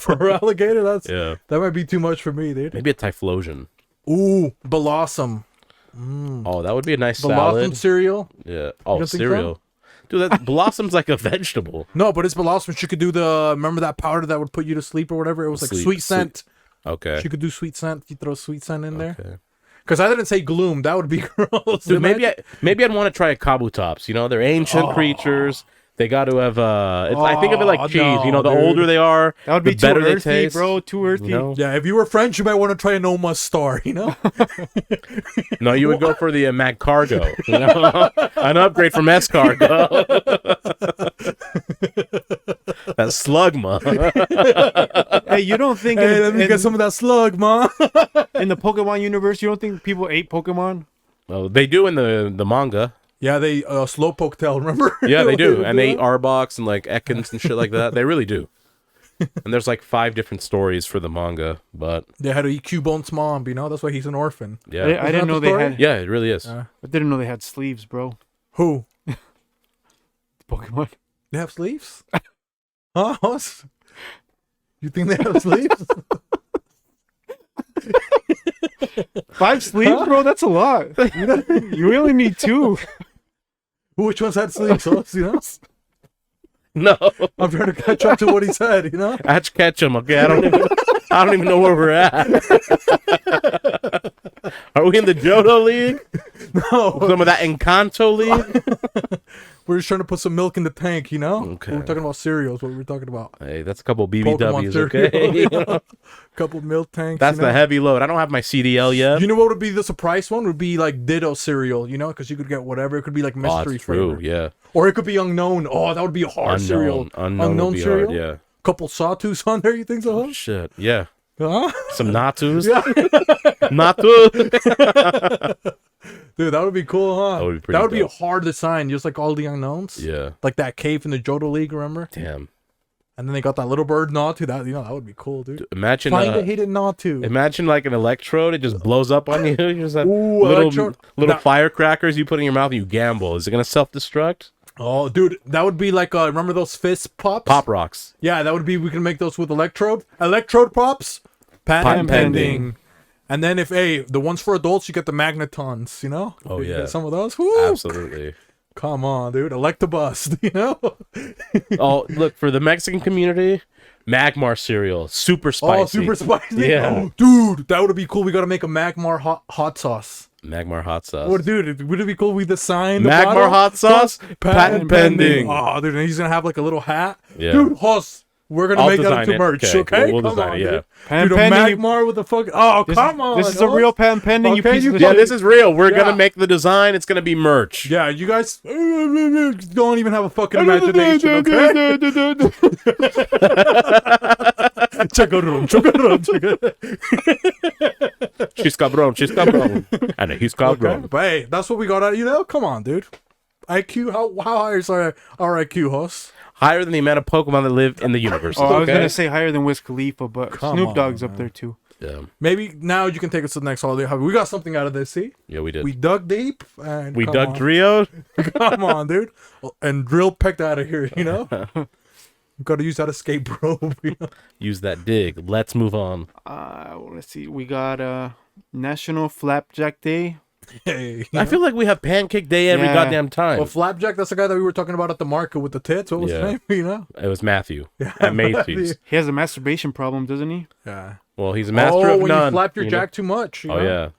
For alligator, Yeah. that might be too much for me, dude. Maybe a Typhlosion. Ooh, Blossom. Oh, that would be a nice Blossom salad. cereal. Yeah. Oh, don't think cereal. Dude, that Blossom's like a vegetable. No, but it's Blossom. She could do remember that powder that would put you to sleep or whatever? It was like sweet scent. Okay. She could do sweet scent. You throw sweet scent in there. Okay. Because I didn't say gloom. That would be gross. Dude, maybe I'd want to try a Kabutops. You know, they're ancient creatures. They got to have I think of it like Oh, cheese. You know, no, the dude. older they are, That would be the too better they earthy, taste, bro. Too earthy. You know? Yeah, if you were French, you might want to try an Oma Star, you know? No, you would go for the Mag Cargo. You know? An upgrade from Escargo. That Slugma. Hey, you don't think Hey, let me in get some of that slug, ma. the Pokemon universe, you don't think people ate Pokemon? Well, they do in the manga. Yeah, they Slowpoke tail, remember? Yeah, they do. And they eat Arbok and like Ekans and shit like that. They really do. And there's like 5 different stories for the manga, but They had to eat Cubone's mom, you know? That's why he's an orphan. yeah. I Isn't didn't that know the they story? had. Yeah, it really is. I didn't know they had sleeves, bro. Who? Pokemon. They have sleeves? Huh? Us? You think they have sleeves? 5 sleeves, bro. That's a lot. You only need 2. Which ones had sleeves, us, you know? No. I'm trying to catch up to what he said, you know? Hatch Ketchum, okay? I don't even know where we're at. Are we in the Johto League? No. Some of that Encanto League? We're just trying to put some milk in the tank, you know? Okay. We're talking about cereals, what we're talking about. Hey, that's a couple Pokemon BBWs, cereal. okay? You know? Couple milk tanks. That's you know? the heavy load. I don't have my CDL yet. You know what would be the surprise one? Would be like Ditto cereal, you know? Because you could get whatever. It could be like Oh, mystery that's true, flavor. yeah. Or it could be unknown. Oh, that would be a hard cereal. Unknown would be cereal? hard, yeah. Couple sawtooths on there, you think so? Oh, shit, yeah. Huh? Some Natus. Yeah. Natu. Dude, that would be cool, huh? That would be pretty That would be dope. hard to sign, just like all the unknowns. Yeah. Like that cave in the Johto League, remember? Damn. And then they got that little bird Natu. That, you know, that would be cool, dude. Imagine Find a hidden Natu. imagine like an electrode, it just blows up on you. You just have Ooh, electrode. little That- firecrackers you put in your mouth and you gamble. Is it gonna self-destruct? Oh, dude, that would be like, remember those fist pops? Pop rocks. Yeah, that would be, we can make those with electrode. Electrode pops, patent pending. And then if, the ones for adults, you get the magnetons, you know? Oh, You yeah. get some of those. Woo! Absolutely. Come on, dude. Electabuzz, you know? Oh, look, for the Mexican community, Magmar cereal. Super spicy. Oh, super spicy. Yeah. Oh, dude, that would be cool. We got to make a Magmar hot sauce. Magmar hot sauce. What, dude, would it be cool with the sign? the Magmar bottle? hot sauce, patent pending. Oh, dude, and he's going to have like a little hat. Yeah. Dude, Hoss, we're going to I'll make that design into it. merch, Okay, okay? we'll Come design on, it, yeah. dude. Patent Dude, a pending. Magmar with the fucking... Oh, come on. This is a Hoss. real patent pending, you Okay, piece you of Yeah, shit. this is real. We're Yeah. gonna make the design. It's gonna be merch. Yeah, you guys don't even have a fucking imagination, okay? Check it out, check it out, check it out. She's cabrón. And he's cabrón. Okay. But hey, that's what we got out. You know, come on, dude. IQ, how high is our IQ, host? Higher than the amount of Pokemon that live in the universe. Oh, I was gonna say higher than Wiz Khalifa, but Come Snoop on, Dogg's up man. there too. Yeah. Maybe now you can take us to the next holiday. We got something out of this, see? Yeah, we did. We dug deep. And We come dug on. Drio. Come on, dude. And drill pecked out of here, you know? Got to use that escape rope, you know? Use that dig. Let's move on. Let's see. We got National Flapjack Day. Hey. I feel like we have Pancake Day every Yeah. goddamn time. Well, Flapjack, that's the guy that we were talking about at the market with the tits. What was Yeah. his name, you know? It was Matthew at Macy's. He has a masturbation problem, doesn't he? Yeah. Well, he's a master of when none. you flap your you know? jack too much, you Oh know? yeah.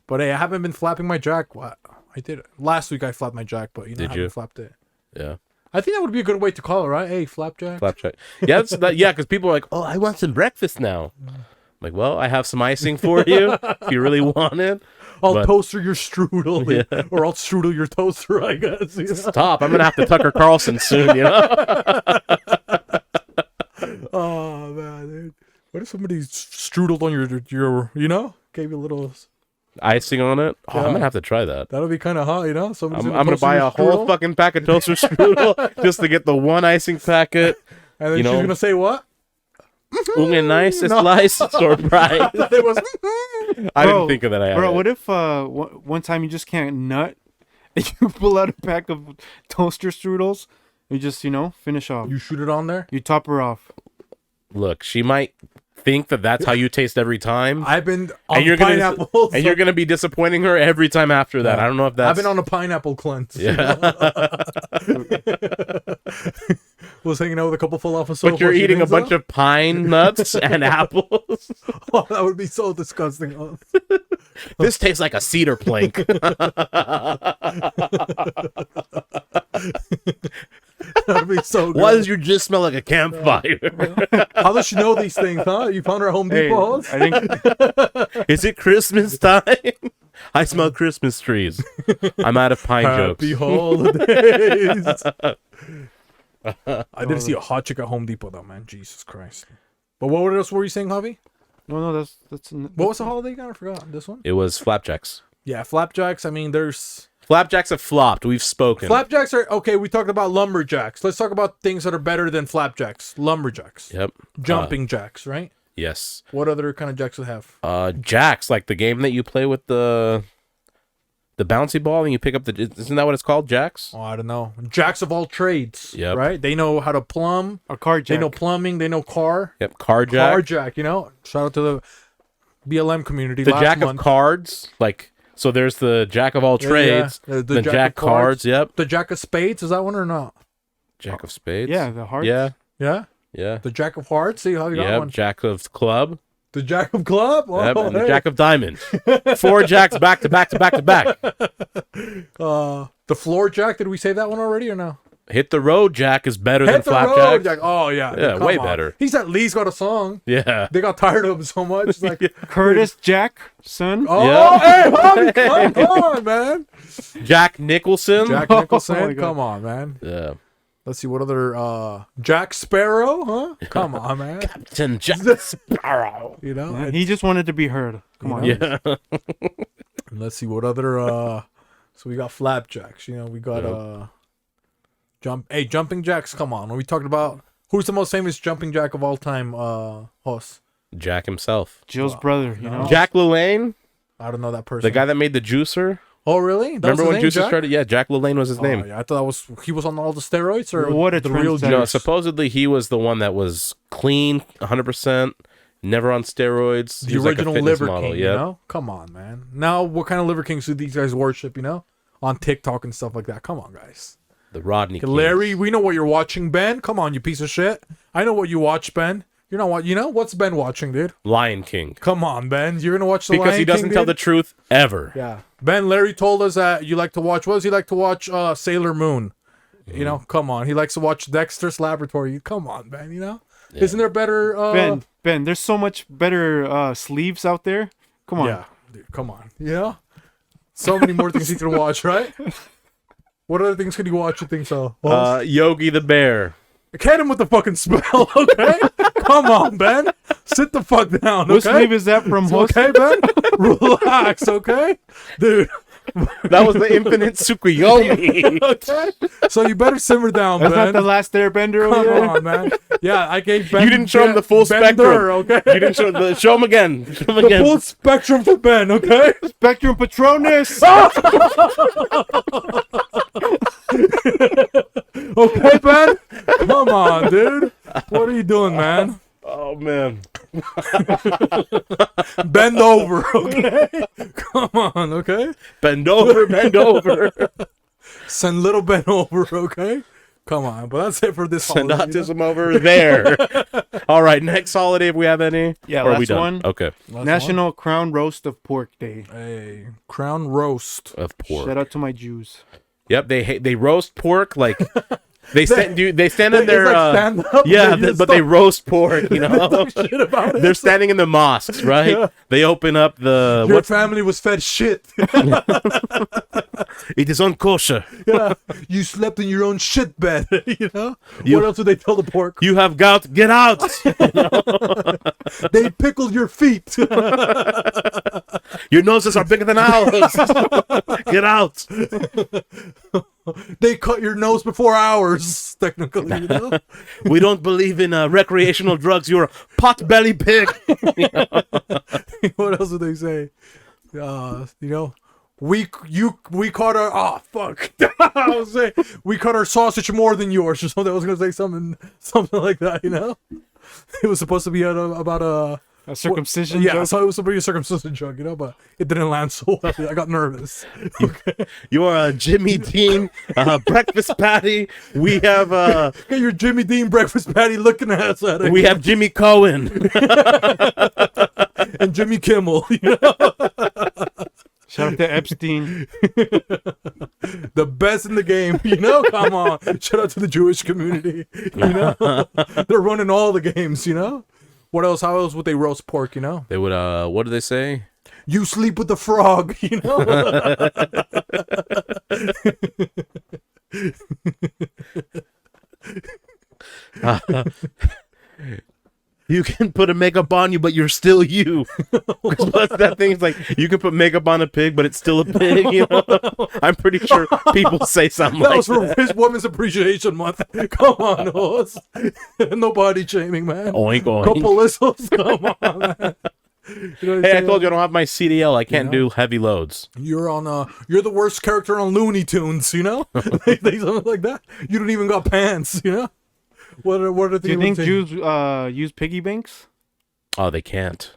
But hey, I haven't been flapping my jack. What? I did it. Last week I flapped my jack, but you know, Did I haven't you? flapped it. Yeah. I think that would be a good way to call it, right? Hey, flapjack. Flapjack. Yeah, because people are like, oh, I want some breakfast now. I'm like, well, I have some icing for you if you really want it. I'll but- toaster your strudel, or I'll strudel your toaster, I guess. You know? Stop. I'm going to have to Tucker Carlson soon, you know? Oh, man, dude. What if somebody strudeled on your, you know? Gave you a little... Icing on it. Oh, I'm Yeah. going to have to try that. That'll be kind of hot, you know? I'm Somebody's going to buy a whole fucking pack of toaster strudel just to get the one icing packet. And then you she's know- going to say what? Una nice slice surprise. It was... I didn't think of that. Bro, what if one time you just can't nut and you pull out a pack of toaster strudels, you just, finish off. You shoot it on there? You top her off. Look, she might think that that's how you taste every time. I've been on and you're pineapple. gonna and you're gonna be disappointing her every time after that. I don't know if that's. I've been on a pineapple cleanse. Yeah. Was hanging out with a couple full off of soap. But you're eating a bunch of pine nuts and apples. Oh, that would be so disgusting. This tastes like a cedar plank. That would be so good. Why does your jizz smell like a campfire? How does she know these things, huh? You found her at Home Hey, Depot? I think Is it Christmas time? I smell Christmas trees. I'm out of pine Happy jokes. holidays. I didn't see a hot chick at Home Depot though, man. Jesus Christ. But what else were you saying, Javi? no, that's What was the holiday again? I forgot. This one? It was flapjacks. Yeah, flapjacks. I mean, there's... Flapjacks have flopped. We've spoken. Flapjacks are... Okay, we talked about lumberjacks. Let's talk about things that are better than flapjacks. Lumberjacks. Yep. Jumping jacks, right? Yes. What other kind of jacks do they have? Jacks, like the game that you play with the bouncy ball and you pick up the... Isn't that what it's called? Jacks? Oh, I don't know. Jacks of all trades, Yep. right? They know how to plumb. a car jack. They know plumbing. They know car. Yep. Car jack. Car jack, you know? Shout out to the BLM community. The last jack month. of cards. Like, so there's the jack of all trades. Yeah. The jack of cards. Yep. The jack of spades, is that one or not? Jack of spades. Yeah, the heart. Yeah. Yeah? Yeah. The jack of hearts? See how you got Yep. one? Jack of club. The jack of club? Oh, Yep. And the hey. jack of diamonds. 4 jacks back to back to back to back. The floor jack, did we say that one already or no? Hit the road jack is better than Hit the road flapjack. jack. Oh, yeah. Yeah, Come way on. better. He's at least got a song. Yeah. They got tired of him so much. It's like, Curtis Jack, son. oh, Yeah. hey, Bobby, come on, man. Jack Nicholson. Jack Oh Nicholson, my God. come on, man. Yeah. Let's see, what other, Jack Sparrow, huh? Come on, man. Captain Jack Sparrow. You know? Yeah, he just wanted to be heard. Come on. Yeah. And let's see, what other, so we got flapjacks, you know, we got, jumping jacks, come on. When we talking about, who's the most famous jumping jack of all time, host? Jack himself. Jill's brother, you know. Jack LaLanne, I don't know that person. the guy that made the juicer. Oh, really? That was Remember his when name, juicer Jack? started? Yeah, Jack LaLanne was his Oh, name. yeah, I thought he was on all the steroids, or What a the real trendsetter. No, juice? supposedly he was the one that was clean, 100%, never on steroids. The He was like a original fitness liver model, king, yeah. you know? Come on, man. Now, what kind of liver kings do these guys worship, you know? On TikTok and stuff like that. Come on, guys. The Rodney Okay, Kings. Larry, we know what you're watching, Ben. Come on, you piece of shit. I know what you watch, Ben. You're not what you know? What's Ben watching, dude? Lion King. Come on, Ben. You're gonna watch the Because Lion he doesn't King, tell dude? the truth ever. Yeah. Ben, Larry told us that you like to watch, what does he like to watch? Sailor Moon. You know, come on. He likes to watch Dexter's Laboratory. Come on, Ben, you know? Yeah. Isn't there better Ben, there's so much better sleeves out there. Come on. Yeah, dude, come on. You know? So many more things you can watch, right? What other things can you watch, you think so? Well, Yogi the Bear. hit him with the fucking spell, okay? Come on, Ben. Sit the fuck down, What okay? sleeve is that from? Host? Okay, man? Relax, okay? Dude. That was the infinite Tsukuyomi. Okay? So you better simmer down, That's man. not the last airbender over Come there? on, man. Yeah, I gave Ben. You didn't show him the full Bender, spectrum. okay? You didn't show him again. Show him The again. full spectrum for Ben, okay? Spectrum Patronus! Okay, Ben? Come on, dude. What are you doing, man? Oh man. Bend over, okay? Come on, okay? Bend over, bend over. Send little Ben over, okay? Come on, but that's it for this Send holiday, autism over there. All right, next holiday if we have any. Yeah, Or are we last done? one. Okay. Last National Crown Roast of Pork Day. one? Hey, crown roast. Of pork. Shout out to my Jews. Yep, they roast pork like they stand in It's their like stand up, yeah, they just but they talk- roast pork, you know. shit about it. They're standing in the mosques, right? Yeah. They open up the Your what? family was fed shit. It is unkosher. Yeah, you slept in your own shit bed. You know. You- What else did they tell the pork? You have gout. Get out. They pickled your feet. Your noses are bigger than ours. Get out. They cut your nose before ours. Technically, you know. We don't believe in recreational drugs. You're a pot-belly pig. What else did they say? You know, we caught our fuck. I was saying we cut our sausage more than yours or something. I was gonna say something like that. You know, it was supposed to be about a circumcision Yeah, joke? so it was supposed to be a circumcision joke, you know, but it didn't land so well. I got nervous. You're a Jimmy Dean breakfast patty. We have Get your Jimmy Dean breakfast patty looking at us at it. we have Jimmy Cohen. And Jimmy Kimmel. You know? Shout out to Epstein. The best in the game, you know. Come on, shout out to the Jewish community. You know, they're running all the games. You know, what else? How else would they roast pork? You know, They would what do they say? you sleep with the frog. You know, You can put a makeup on you, but you're still you. 'Cause what's that thing? It's like you can put makeup on a pig, but it's still a pig. You know, I'm pretty sure people say something that like was for that. his Women's Appreciation Month. Come on, hoes. No body shaming, man. Oink oink. Couple whistles. Come on, man. You know what I'm Hey, I saying? told you I don't have my CDL. I can't do heavy loads. You're on you're the worst character on Looney Tunes, you know? Something like that. You don't even got pants, you know? What are Do you think Jews? Jews use piggy banks? Oh, they can't.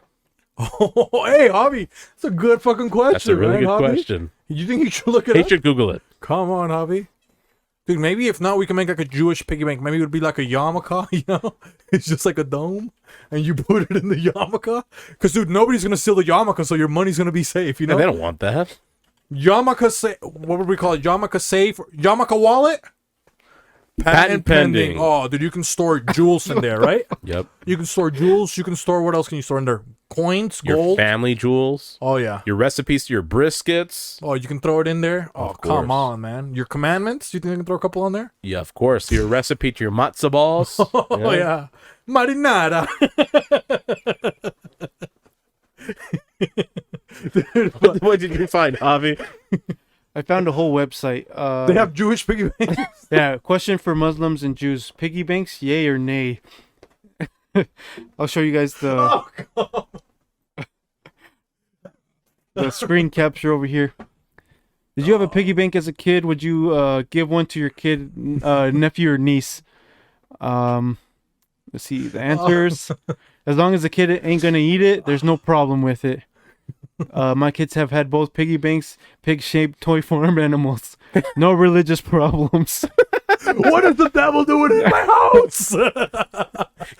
Oh, hey, Javi, that's a good fucking question. That's a really man, good Javi. question. You think you should look it He up? should Google it. Come on, Javi. Dude, maybe if not, we can make like a Jewish piggy bank. Maybe it would be like a yarmulke, you know? It's just like a dome, and you put it in the yarmulke. Because, dude, nobody's going to steal the yarmulke, so your money's going to be safe, you know? They don't want that. Yarmulke, what would we call it? Yarmulke safe? Yarmulke wallet? Patent pending. Oh, dude, you can store jewels in there, right? Yep. You can store jewels. You can store, what else can you store in there? Coins, Your gold. family jewels. Oh, yeah. Your recipes to your briskets. Oh, you can throw it in there? Oh, Of come course. on, man. Your commandments? You think you can throw a couple on there? Yeah, of course. Your recipe to your matzo balls. Oh, yeah. Marinara. What did you find, Javi? I found a whole website. They have Jewish piggy banks. Yeah, question for Muslims and Jews: piggy banks, yay or nay? I'll show you guys the the screen capture over here. Did you have a piggy bank as a kid? Would you give one to your kid, nephew, or niece? Let's see the answers. As long as the kid ain't gonna eat it, there's no problem with it. My kids have had both piggy banks, pig-shaped toy farm animals. No religious problems. What is the devil doing in my house?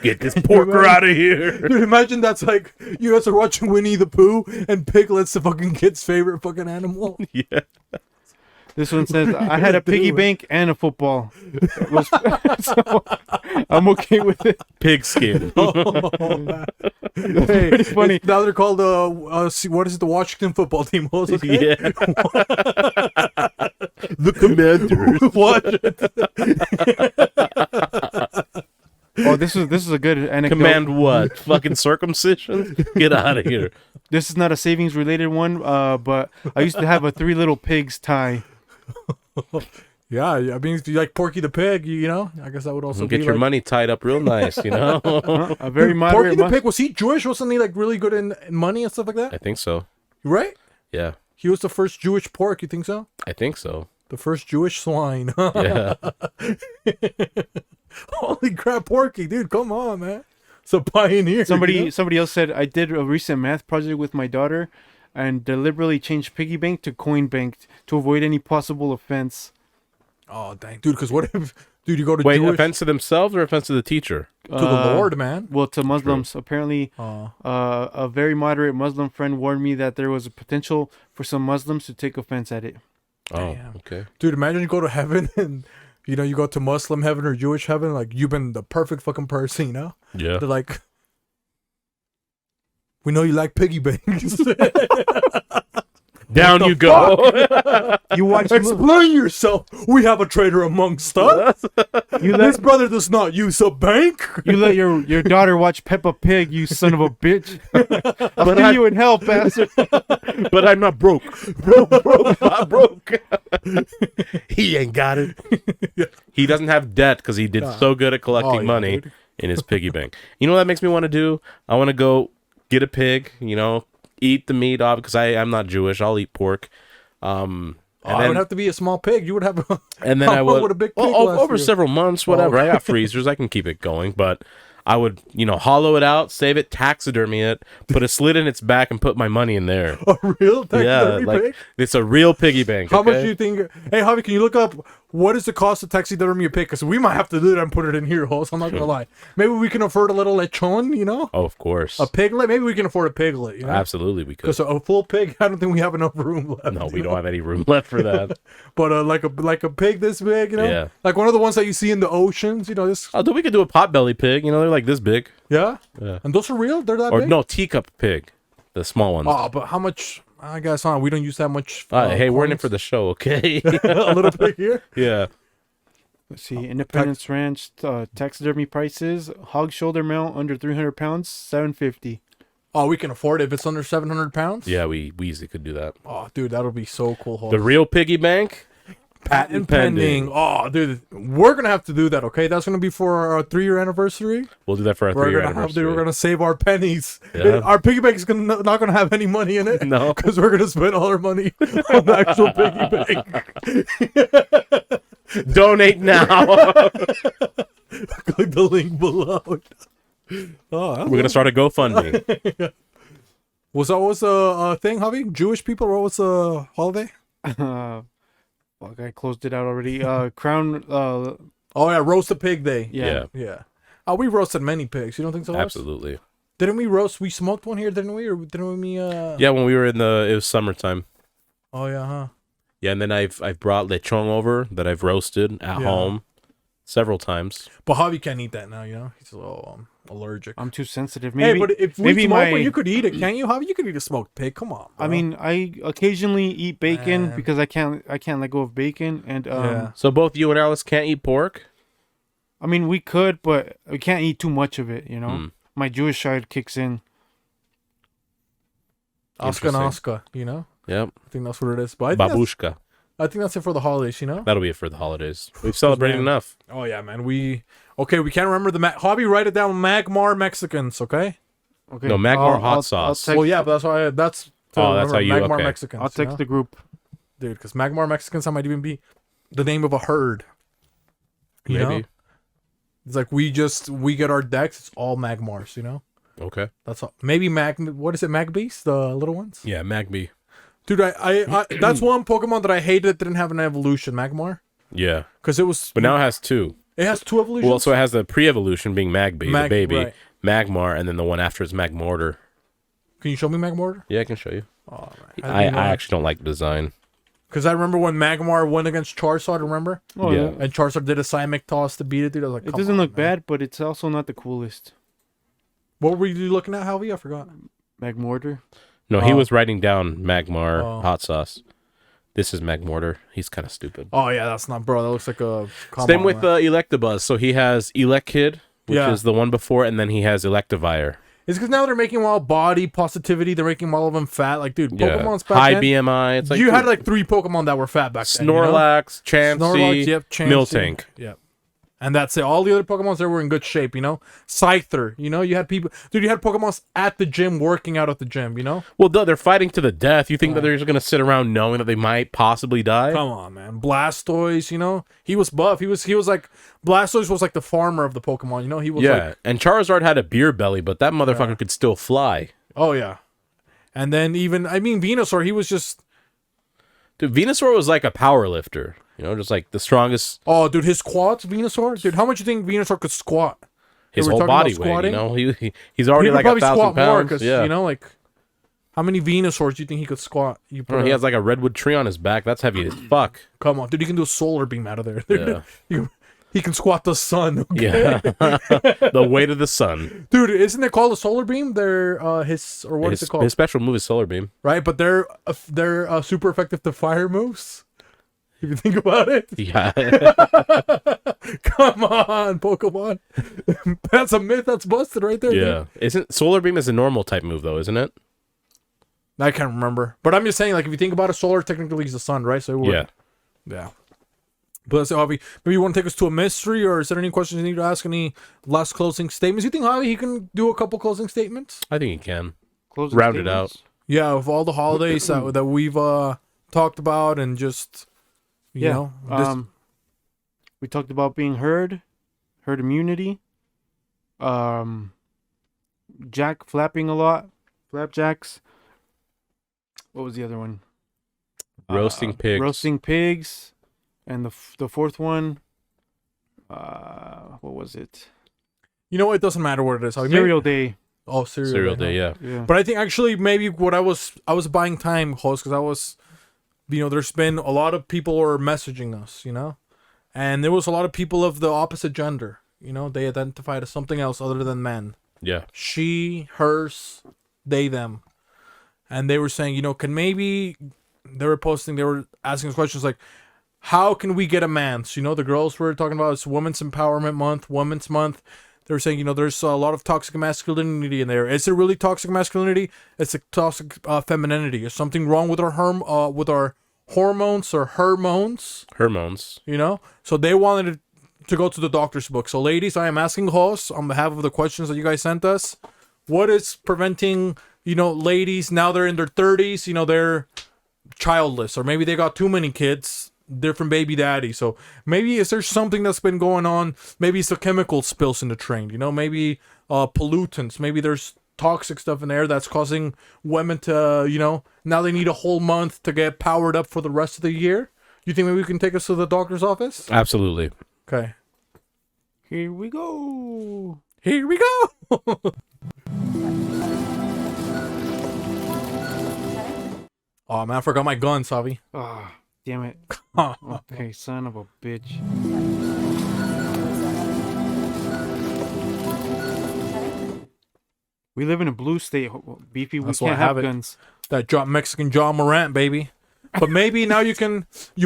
Get this porker out of here. Dude, imagine that's like you guys are watching Winnie the Pooh and Piglet's the fucking kid's favorite fucking animal. Yeah. This one says, I had a piggy bank and a football. So, I'm okay with it. Pigskin. Hey, pretty funny. Now they're called what is it? The Washington football team. What was it? Yeah. The Commanders. Watch Oh, this is a good anecdote. Command what? Fucking circumcision? Get out of here. This is not a savings related one, but I used to have a 3 little pigs tie. Yeah, I mean, if you like Porky the Pig, you know, I guess that would also Get be your like, money tied up real nice, you know? A very Porky moderate. the Pig, was he Jewish? Wasn't he like really good in money and stuff like that? I think so. Right? Yeah, He was the first Jewish pork. You think so? I think so. The first Jewish swine. Yeah. Holy crap, Porky, dude! Come on, man. It's a pioneer. Somebody else said I did a recent math project with my daughter, and deliberately changed piggy bank to coin bank to avoid any possible offense. Oh dang, dude! Because what if, dude, you go to Wait, Jewish offense to themselves or offense to the teacher? to the Lord, man? Well, to Muslims. Apparently, Oh, a very moderate Muslim friend warned me that there was a potential for some Muslims to take offense at it. Oh, Damn. okay. dude, imagine you go to heaven and you know you go to Muslim heaven or Jewish heaven, like you've been the perfect fucking person, you know? Yeah. They're like, we know you like piggy banks. Down you go. You watch Explain yourself. We have a traitor amongst us. This brother does not use a bank. you let your daughter watch Peppa Pig, you son of a bitch. I'll But see I- you in hell, bastard. But I'm not broke. Broke, not broke. He ain't got it. He doesn't have debt because he did so good at collecting Oh, yeah, money dude. in his piggy bank. You know what that makes me want to do? I want to go get a pig, you know, eat the meat off because I'm not Jewish. I'll eat pork. And I would have to be a small pig. You would have. and then I How would would a big pig well, last over you? several months, whatever. I got freezers, I can keep it going. But I would, you know, hollow it out, save it, taxidermy it, put a slit in its back, and put my money in there. A real Yeah, taxidermy like pig. it's a real piggy bank. How much okay? do you think? Hey, Javi, can you look up what is the cost of taxidermy a pig? Because we might have to do that and put it in here, host. I'm not gonna lie. Maybe we can afford a little lechon, you know, Oh, of course. a piglet. Maybe we can afford a piglet, you know. Absolutely, we could. Because a full pig, I don't think we have enough room left. No, we don't have any room left for that. But like a pig this big, you know, Yeah. like one of the ones that you see in the oceans, you know, this. Although we could do a potbelly pig. You know, they're like this big. Yeah. Yeah. And those are real. They're that Or big. no, teacup pig. The small ones. Oh, but how much? I guess we don't use that much. Hey, we're in it coins. for the show, okay? a little bit here. Yeah. Let's see, Independence Ranch taxidermy prices: hog shoulder mount under 300 pounds, $750. Oh, we can afford it if it's under 700 pounds. Yeah, we easily could do that. Oh, dude, that'll be so cool. Host. The real piggy bank? Patent pending. Oh, dude, we're gonna have to do that. Okay, that's gonna be for our 3-year anniversary. We'll do that for our We're 3-year gonna anniversary. we're gonna save our pennies. Yeah. Our piggy bank is gonna not gonna have any money in it. No. because we're gonna spend all our money on the actual piggy bank. Donate now. Click the link below. Oh, We're gonna start a GoFundMe. was that was a thing, Javi? Jewish people? What was the holiday? Fuck, I closed it out already. Crown. Oh yeah, roast a pig day. Yeah. Yeah. Oh, we roasted many pigs. You don't think so? Lars? Absolutely. Didn't we roast? We smoked one here, didn't we? Or didn't we? Yeah, when we were it was summertime. Oh yeah, huh? Yeah, and then I've brought lechon over that I've roasted at home several times. But Javi can't eat that now. You know, he's a little allergic. I'm too sensitive. Maybe. Hey, but if we maybe smoke one, you could eat it, can't you, Javi? You could eat a smoked pig. Come on. Bro. I mean, I occasionally eat bacon Man. because I can't let go of bacon, and Yeah. So both you and Alice can't eat pork? I mean we could, but we can't eat too much of it. You know, Hmm. my Jewish side kicks in. Oscar and Interesting. Oscar, you know. Yep. I think that's what it is. But Babushka. I think that's it for the holidays. You know. That'll be it for the holidays. We've celebrated man. enough. Oh yeah, man. We can't remember the Javi. Write it down. Magmar Mexicans. Okay. Okay. No, Magmar I'll- hot I'll sauce. text- Well, yeah, but that's why. That's Oh, that's how you- Magmar okay. Mexicans. I'll you text know? the group. Dude, because Magmar Mexicans, that might even be the name of a herd. You Maybe. know? It's like we get our decks. It's all Magmars. You know. Okay. That's all. Maybe what is it? Magbeast, the little ones. Yeah, Magby. Dude, I that's one Pokemon that I hated that didn't have an evolution, Magmar, Yeah. because it was. But now it has two. It has 2 evolutions. Well, so it has the pre-evolution being Magby, the baby, right. Magmar, and then the one after is Magmortar. Can you show me Magmar? Yeah, I can show you. Oh, I actually don't like the design. because I remember when Magmar went against Charizard. Remember? Oh Yeah. yeah. And Charizard did a Psychic toss to beat it. Dude, I was like, It come doesn't on, look man. bad, but it's also not the coolest. What were you looking at, Javi? I forgot. Magmortar. No, he Oh. was writing down Magmar Oh. hot sauce. This is Magmortar. He's kind of stupid. Oh yeah, that's not, bro. That looks like a. Come Same on, with man. Electabuzz. So he has Elect Kid, which is the one before, and then he has Electivire. It's because now they're making all body positivity. They're making all of them fat. Like, dude, Pokemon's back high then, BMI. It's like you had like 3 Pokemon that were fat back then. Snorlax, Chansey, Snorlax, yep, Chansey. Miltank. Yep. And that's it. All the other Pokemons there were in good shape, you know? Scyther, you know? You had people... Dude, you had Pokemons at the gym, working out at the gym, you know? Well, they're fighting to the death. You think that they're just going to sit around knowing that they might possibly die? Come on, man. Blastoise, you know? He was buff. He was like... Blastoise was like the farmer of the Pokemon, you know? He was like... and Charizard had a beer belly, but that motherfucker could still fly. Oh, yeah. And then even... I mean, Venusaur, he was just... Dude, Venusaur was like a power lifter. You know, just like the strongest... Oh, dude, his squats, Venusaur? Dude, how much do you think Venusaur could squat? His whole body weight, you know? He's already like 1,000 pounds. You know, like... How many Venusaurs do you think he could squat? He has like a redwood tree on his back. That's heavy as fuck. Come on, dude, he can do a solar beam out of there. He can squat the sun. Okay? Yeah. The weight of the sun. Dude, isn't it called a solar beam? Is it called? His special move is Solar Beam. Right, but they're super effective to fire moves. If you think about it. Yeah. Come on, Pokemon. That's a myth that's busted right there. Yeah. Dude. Isn't Solar Beam is a normal type move though, isn't it? I can't remember. But I'm just saying, like, if you think about it, solar technically is the sun, right? So yeah. But so, Javi, maybe you want to take us to a mystery, or is there any questions you need to ask? Any last closing statements? You think Javi he can do a couple closing statements? I think he can. Closing round statements? it out. Yeah, of all the holidays that we've talked about, and just you know, we talked about being herd immunity, Jack flapping a lot, flapjacks. What was the other one? Roasting pigs, and the fourth one. What was it? You know what? It doesn't matter what it is. Cereal day. Oh, cereal day, yeah. But I think actually maybe what I was buying time, host, because I was, you know, there's been a lot of people were messaging us, you know, and there was a lot of people of the opposite gender, you know, they identified as something else other than men. Yeah. She, hers, they, them. And they were saying, you know, they were asking us questions like, how can we get a man? So, you know, the girls were talking about it's Women's Empowerment Month, Women's Month. They were saying, you know, there's a lot of toxic masculinity in there. Is it really toxic masculinity? It's a toxic femininity. Is something wrong with our hormones or hormones? Hormones. You know? So they wanted to go to the doctor's book. So ladies, I am asking hosts on behalf of the questions that you guys sent us, what is preventing, you know, ladies, now they're in their 30s, you know, they're childless, or maybe they got too many kids. They're from baby daddy. So maybe is there something that's been going on? Maybe it's the chemical spills in the train, you know, maybe pollutants, maybe there's toxic stuff in there that's causing women to, you know, now they need a whole month to get powered up for the rest of the year. You think maybe we can take us to the doctor's office? Absolutely. Okay. Here we go. Here we go. Oh man, I forgot my gun, Javi. Ah, damn it. Okay, son of a bitch. We live in a blue state, Beefy. We can't have guns. That Mexican John Morant, baby. But maybe now you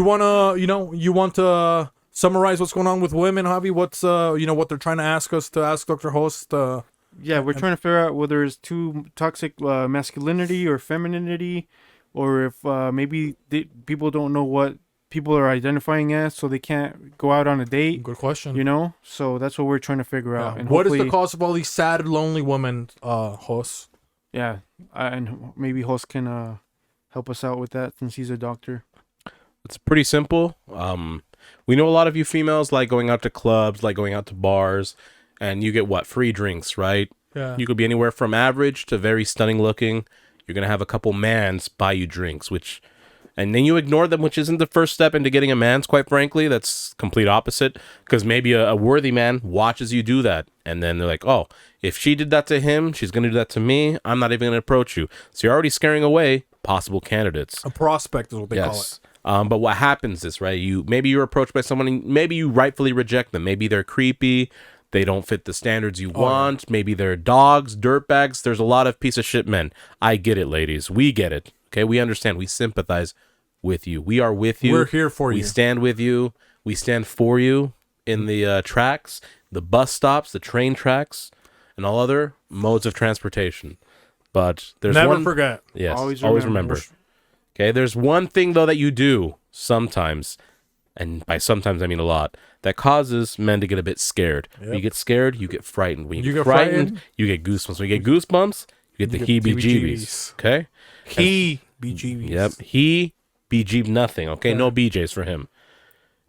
want to summarize what's going on with women, Javi? What's what they're trying to ask us to ask Dr. Host? Yeah, we're trying to figure out whether it's too toxic masculinity or femininity, or if maybe people don't know what people are identifying as, so they can't go out on a date. Good question. You know, so that's what we're trying to figure out. And what is the cause of all these sad, lonely women, Host? Yeah, and maybe Host can help us out with that since he's a doctor. It's pretty simple. We know a lot of you females like going out to clubs, like going out to bars, and you get what? Free drinks, right? Yeah. You could be anywhere from average to very stunning looking. You're going to have a couple mans buy you drinks, and then you ignore them, which isn't the first step into getting a man's, quite frankly. That's complete opposite, because maybe a worthy man watches you do that, and then they're like, oh, if she did that to him, she's going to do that to me. I'm not even going to approach you. So you're already scaring away possible candidates. A prospect is what they call it. But what happens is, right, maybe you're approached by someone, and maybe you rightfully reject them. Maybe they're creepy. They don't fit the standards you want. Yeah. Maybe they're dogs, dirtbags. There's a lot of piece of shit men. I get it, ladies. We get it. Okay, we understand. We sympathize with you. We are with you. We're here for you. We stand with you. We stand for you in the tracks. the bus stops, the train tracks, and all other modes of transportation. But there's Never one forget. Yes, Always always remember. Okay, there's one thing though that you do sometimes, and by sometimes I mean a lot, that causes men to get a bit scared. When you get scared, you get frightened. When you get frightened, you get goosebumps. When you get goosebumps, you get the heebie-jeebies. Okay? Heebie-jeebies. Yep. He-be-jeeb nothing. Okay? No BJs for him.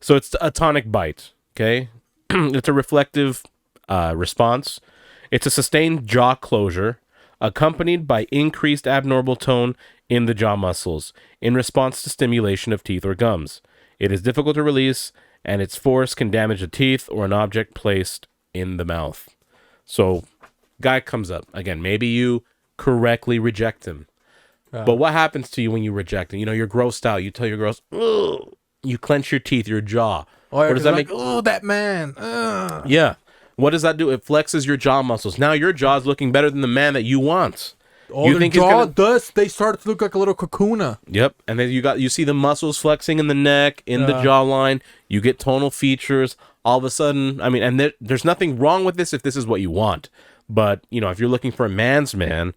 So it's a tonic bite. Okay? It's a reflective response. It's a sustained jaw closure accompanied by increased abnormal tone in the jaw muscles in response to stimulation of teeth or gums. It is difficult to release, and its force can damage the teeth or an object placed in the mouth. So, guy comes up. Again, maybe you correctly reject him. But what happens to you when you reject him? You know, you're grossed out. You tell your girls, ugh. You clench your teeth, your jaw. Oh, yeah, what does that make? Oh, that man. Ugh. Yeah. What does that do? It flexes your jaw muscles. Now your jaw's looking better than the man that you want. Oh, you think jaw does. They start to look like a little cocoon. Yep. And then you see the muscles flexing in the neck, in the jawline. You get tonal features. All of a sudden, I mean, and there's nothing wrong with this if this is what you want. But, you know, if you're looking for a man's man,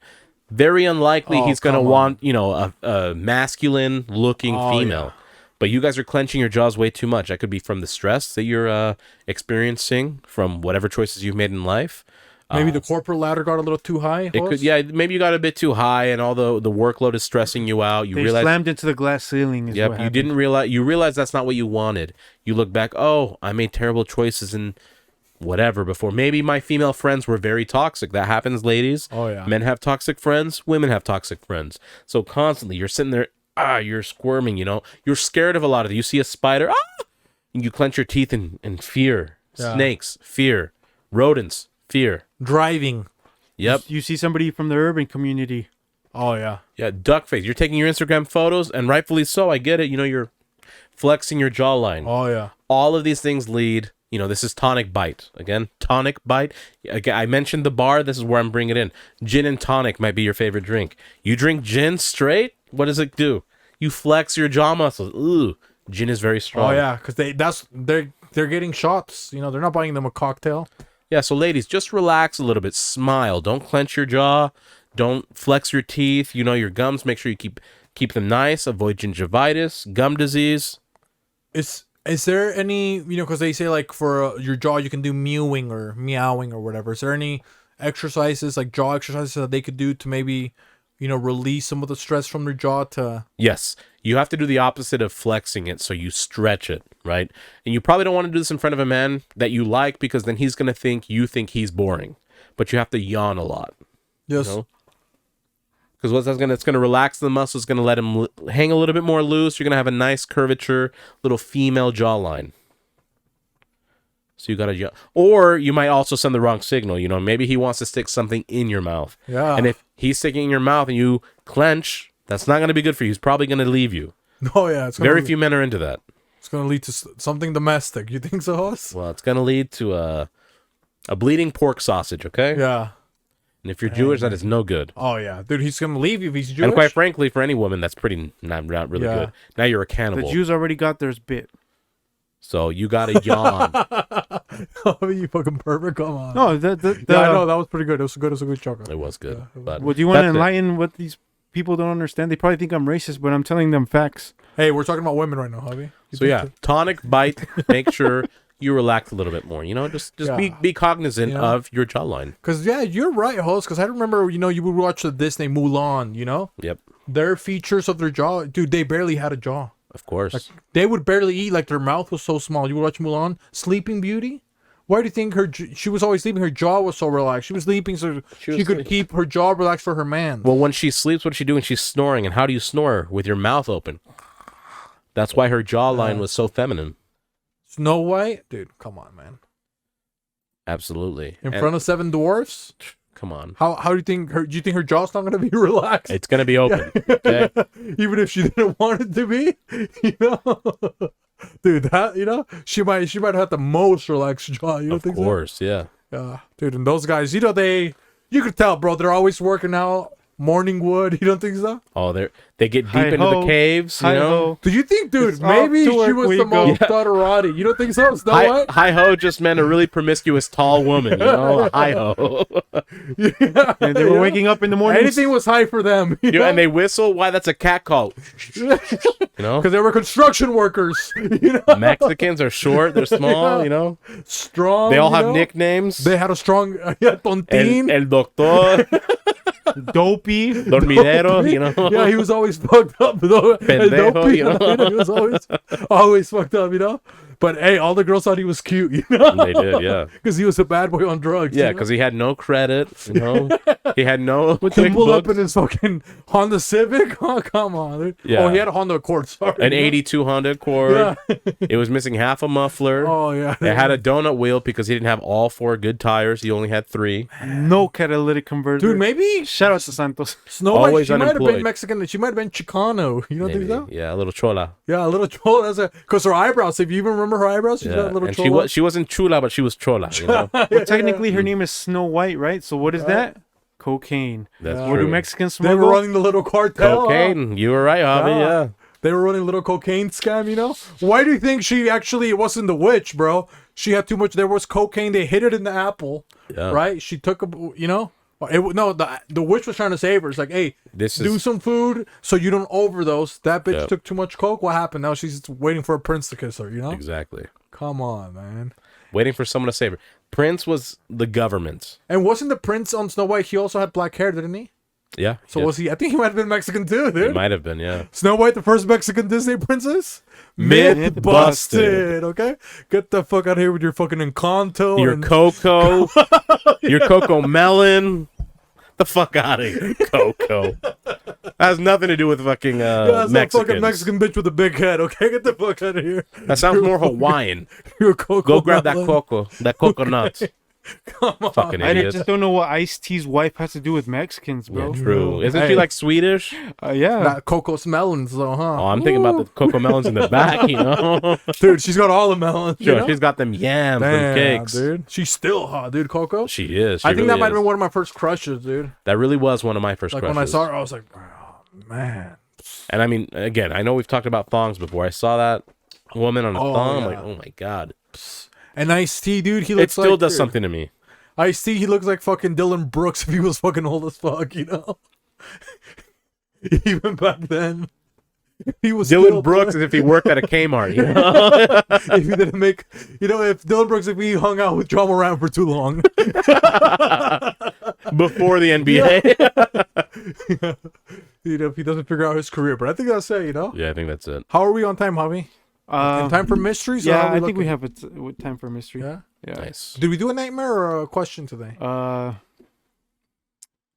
very unlikely he's going to want, you know, a masculine looking female. Yeah. But you guys are clenching your jaws way too much. That could be from the stress that you're experiencing from whatever choices you've made in life. Maybe the corporate ladder got a little too high. It could, yeah. Maybe you got a bit too high, and all the workload is stressing you out. They slammed into the glass ceiling. Yep. You didn't realize. You realize that's not what you wanted. You look back. Oh, I made terrible choices and whatever before. Maybe my female friends were very toxic. That happens, ladies. Oh yeah. Men have toxic friends. Women have toxic friends. So constantly, you're sitting there. You're squirming. You know, you're scared of a lot of it. You see a spider. And you clench your teeth in fear. Yeah. Snakes, fear. Rodents, fear. Driving. Yep. You see somebody from the urban community. Oh, yeah. Yeah, duck face. You're taking your Instagram photos, and rightfully so. I get it. You know, you're flexing your jawline. Oh, yeah. All of these things lead, you know, this is tonic bite. Again, tonic bite. Again, I mentioned the bar. This is where I'm bringing it in. Gin and tonic might be your favorite drink. You drink gin straight, what does it do? You flex your jaw muscles. Ooh, gin is very strong. Oh, yeah, because they're getting shots. You know, they're not buying them a cocktail. Yeah, so ladies, just relax a little bit. Smile. Don't clench your jaw. Don't flex your teeth. You know, your gums, make sure you keep them nice. Avoid gingivitis, gum disease. Is there any, you know, because they say like for your jaw you can do mewing or meowing or whatever. Is there any exercises, like jaw exercises that they could do to maybe, you know, release some of the stress from their jaw to... Yes. You have to do the opposite of flexing it, so you stretch it, right? And you probably don't want to do this in front of a man that you like, because then he's going to think you think he's boring. But you have to yawn a lot. Yes. You know? Because what's that it's going to relax the muscles, going to let him hang a little bit more loose. You're going to have a nice curvature, little female jawline. So you got to, or you might also send the wrong signal. You know, maybe he wants to stick something in your mouth. Yeah. And if he's sticking in your mouth and you clench, that's not going to be good for you. He's probably going to leave you. Oh yeah. Very few men are into that. It's going to lead to something domestic. You think so, Hoss? Well, it's going to lead to a bleeding pork sausage. Okay. Yeah. And if you're Jewish, that is no good. Oh yeah, dude, he's going to leave you if he's Jewish. And quite frankly, for any woman, that's pretty not really good. Now you're a cannibal. The Jews already got theirs bit. So you gotta yawn. Oh, you fucking pervert! Come on. No, I know that was pretty good. It was good. It was a good chocolate. It was good. Yeah. But well, do you want to enlighten what these people don't understand? They probably think I'm racist, but I'm telling them facts. Hey, we're talking about women right now, Javi. So yeah, tonic bite. Make sure you relax a little bit more. You know, just be cognizant of your jawline. Because you're right, host. Because I remember, you know, you would watch the Disney Mulan. You know. Yep. Their features of their jaw, dude. They barely had a jaw. Of course. Like, they would barely eat. Like their mouth was so small. You would watch Mulan. Sleeping Beauty. Why do you think she was always sleeping? Her jaw was so relaxed. She was sleeping so she could keep her jaw relaxed for her man. Well, when she sleeps, what is she doing? She's snoring. And how do you snore? With your mouth open. That's why her jawline was so feminine. Snow White? Dude, come on, man. Absolutely. In front of 7 dwarfs? Come on. How do you think do you think her jaw's not gonna be relaxed? It's gonna be open. Okay? Even if she didn't want it to be, you know. Dude, that, you know, she might have the most relaxed jaw. You don't think so? Of course, yeah. Yeah. Dude, and those guys, you know, you could tell, bro, they're always working out. Morningwood. You don't think so? Oh, they get deep into the Hi-ho. caves, you know? Hi-ho. Do you think, dude, It's maybe off to she work was we the go. most Dotterati? You don't think so? Snow White? Hi-ho just meant a really promiscuous tall woman, you know? Hi-ho. And they were waking up in the morning. Anything was high for them. You know? And they whistle? Why, that's a cat call. You know? Because they were construction workers. You know? Mexicans are short, they're small, you know? Strong. They all you have know? nicknames. They had a strong Tontin. El doctor, Dopey. dormidero, you know? Yeah, he was always fucked up. Though. Pendejo, Dopey, you know? He was always fucked up, you know? But hey, all the girls thought he was cute, you know? They did, yeah. Because he was a bad boy on drugs. Yeah, you know? because he had no credit, you know? He had no To quick pull up books. in his fucking Honda Civic? Oh, come on, dude. Yeah. Oh, he had a Honda Accord, sorry. An you know? 82 Honda Accord. Yeah. It was missing half a muffler. Oh, yeah. It had a donut wheel because he didn't have all 4 good tires. He only had 3. No catalytic converter. Dude, maybe Shout out to Santos. Snow White, Always she might have been unemployed. Mexican. She might have been Chicano. You don't Maybe. think so? Yeah, a little chola. Yeah, a little troll. That's a because her eyebrows. If you even remember her eyebrows, she's got Yeah. a little And troll. she wasn't chula, but she was chola, you know? Well, technically, her name is Snow White, right? So what is that? Cocaine. That's What do true. Mexicans They were smuggle? running the little cartel. Cocaine. You were right, Javi, Yeah. yeah. They were running a little cocaine scam, you know? Why do you think she actually, it wasn't the witch, bro? She had too much, there was cocaine, they hid it in the apple, Yeah. right? She took, you know? No, the witch was trying to save her. It's like, hey, This do is some food so you don't overdose. That bitch Yep. took too much coke. What happened? Now she's waiting for a prince to kiss her, you know? exactly. Come on, man. Waiting for someone to save her. Prince was the government. And wasn't the prince on Snow White, he also had black hair, didn't he? Yeah. So yeah. was he, I think he might have been Mexican too, It dude. might have been, yeah. Snow White, the first Mexican Disney princess? Myth busted. Okay? Get the fuck out of here with your fucking Encanto. Your and... Coco. Your Coco Melon. The fuck out of here, Coco. That has nothing to do with fucking that's a Mexicans. fucking Mexican bitch with a big head, okay? Get the fuck out of here. That sounds more Hawaiian. Your Coco Go grab that Melon. cocoa. That coconut. Come on. Fucking I idiot. just don't know what Ice-T's wife has to do with Mexicans, bro. Yeah, true. Isn't Hey. she like Swedish? Yeah. That Cocos melons, though, huh? Oh, I'm thinking about the cocoa melons in the back, you know? Dude, she's got all the melons. Sure, you know? she's got them yams, them Damn, cakes. dude. She's still hot, dude, Coco. She is. She I think really that might have is. been one of my first crushes, dude. That really was one of my first Like crushes. when I saw her, I was like, oh, man. And I mean, again, I know we've talked about thongs before. I saw that woman on a Oh, thong. I'm yeah. like, oh my God. And Ice-T, dude, he It looks still like... does dude, something to me. Ice-T, he looks like fucking Dylan Brooks if he was fucking old as fuck, you know? Even back then. He was Dylan still- Brooks as if he worked at a Kmart, you know? if he didn't make... You know, if Dylan Brooks, if he hung out with John Moran for too long. Before the NBA. You know, if he doesn't figure out his career. But I think that's it, you know? Yeah, I think that's it. How are we on time, Javi? In time for mysteries? or Yeah, how I think looking? we have time for a mystery. Yeah? Yeah. Nice. Did we do a nightmare or a question today? A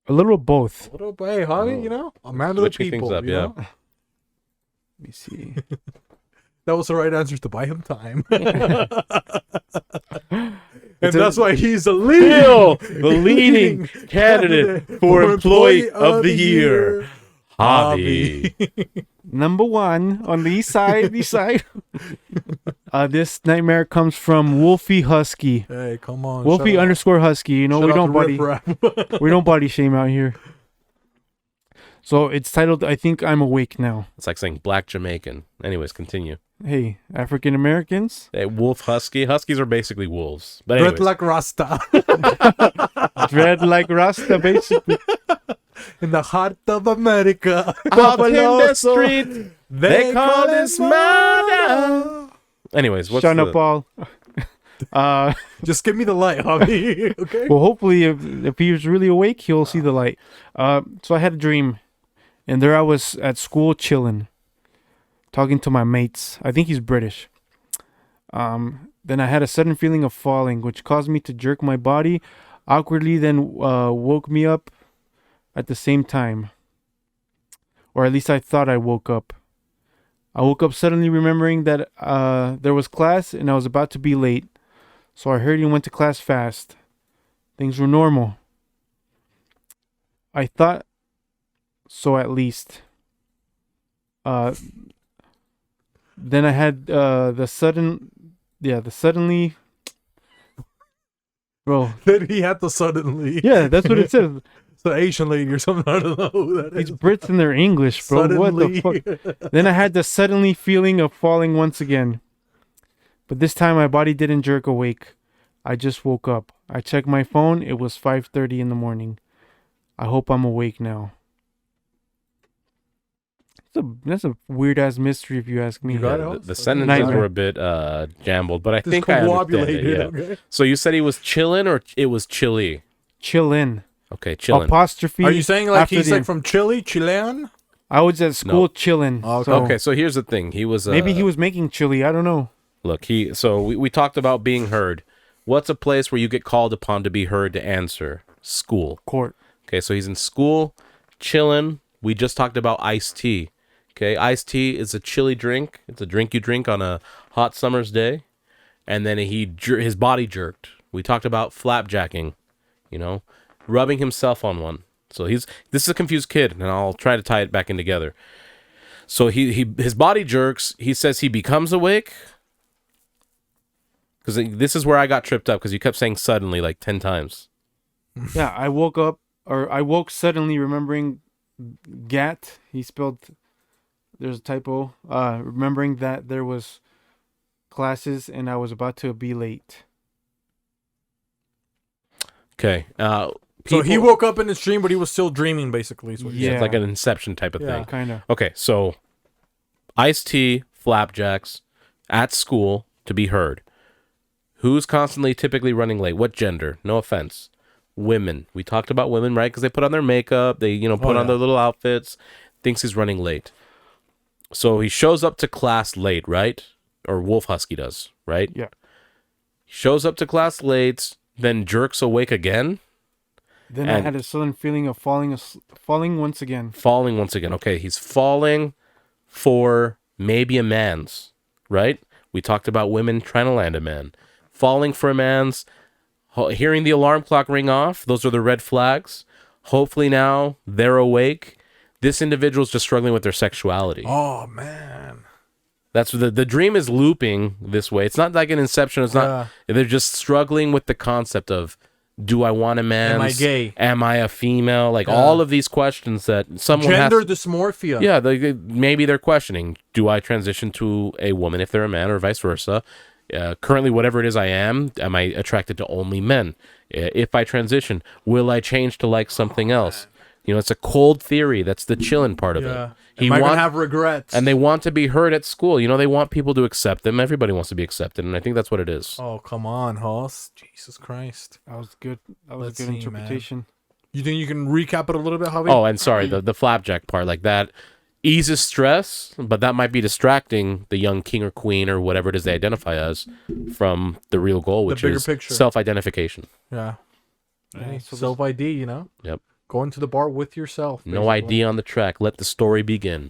little of both. What up, hey, Javi, you know? A man of the Switching people, things up, you yeah. know? Let me see. That was the right answer to buy him time. And It's a- that's why he's the Bill, leading, the leading candidate for Employee of the Year. Javi. Number 1 on the east side. East side. This nightmare comes from Wolfie Husky. Hey, come on. Wolfie shout out- underscore Husky. You know, shout we out don't to body. Riff Raff. We don't body shame out here. So it's titled, I Think I'm Awake Now. It's like saying black Jamaican. Anyways, continue. Hey, African Americans, Hey, wolf husky. Huskies are basically wolves. But anyways, Red like Rasta. dread like Rasta, basically. In the heart of America. up in the street, they call this murder. Anyways, what's Shut the... up, all. Just give me the light, Javi. Okay? Well, hopefully, if he was really awake, he'll see the light. So I had a dream, and there I was at school chilling, talking to my mates. I think he's British. Then I had a sudden feeling of falling, which caused me to jerk my body awkwardly, then woke me up at the same time. Or at least I thought I woke up. I woke up suddenly remembering that there was class and I was about to be late. So I hurried and went to class fast. Things were normal. I thought so, at least. Then I had the suddenly. Bro. Then he had to suddenly. Yeah, that's what it says. It's an Asian lady or something. I don't know who that These is. Brits and their English, bro. What the fuck? Then I had the suddenly feeling of falling once again. But this time my body didn't jerk awake. I just woke up. I checked my phone. It was 5:30 in the morning. I hope I'm awake now. That's a weird ass mystery if you ask me. You got it, The, Hoss? the sentences Nightmare. were a bit jambled, but I think I understand it. Yeah. Okay. So you said he was chillin' or it was chilly? Chillin'. Okay, chillin'. Apostrophe. Are you saying like after he's the- like from Chile, Chilean? I was at school chillin'. Oh, so Okay, so here's the thing. He was maybe he was making chili. I don't know. Look, we talked about being heard. What's a place where you get called upon to be heard to answer? School. Court. Okay, so he's in school, chilling. We just talked about iced tea. Okay, iced tea is a chilly drink. It's a drink you drink on a hot summer's day. And then his body jerked. We talked about flapjacking, rubbing himself on one. So this is a confused kid, and I'll try to tie it back in together. So his body jerks. He says he becomes awake. Because this is where I got tripped up, because you kept saying suddenly like 10 times. Yeah, I woke suddenly remembering gat. He spelled, there's a typo. Remembering that there was classes and I was about to be late. Okay. So he woke up in his dream, but he was still dreaming, basically. Is what you're Yeah. It's like an Inception type of Yeah. thing. Kind of. Okay, so iced tea, flapjacks, at school to be heard. Who's constantly typically running late? What gender? No offense. Women. We talked about women, right? Because they put on their makeup, they put on their little outfits. Thinks he's running late. So he shows up to class late, right? Or Wolf Husky does, right? Yeah. He shows up to class late, then jerks awake again. Then I And- had a sudden feeling of falling once again. Falling once again. Okay, he's falling for maybe a man's, right? We talked about women trying to land a man. Falling for a man's, hearing the alarm clock ring off, those are the red flags. Hopefully now they're awake. This individual's just struggling with their sexuality. Oh man. That's the dream is looping this way. It's not like an Inception. It's not. They're just struggling with the concept of, do I want a man? Am I gay? Am I a female? Like all of these questions that someone Gender has. dysmorphia. Yeah, maybe they're questioning, do I transition to a woman if they're a man or vice versa? Currently, whatever it is I am I attracted to only men? If I transition, will I change to like something else? It's a cold theory. That's the chilling part of Yeah. it. Am I gonna have regrets? And they want to be heard at school. They want people to accept them. Everybody wants to be accepted, and I think that's what it is. Oh come on, Hoss. Jesus Christ. That was good. That was Let's a good see, interpretation. You think you can recap it a little bit, Javi? Oh, and sorry, the flapjack part, like that eases stress, but that might be distracting the young king or queen or whatever it is they identify as from the real goal, which bigger is picture. self-identification. Yeah. Hey, so self ID, Yep. Going to the bar with yourself. No basically. ID on the track. Let the story begin.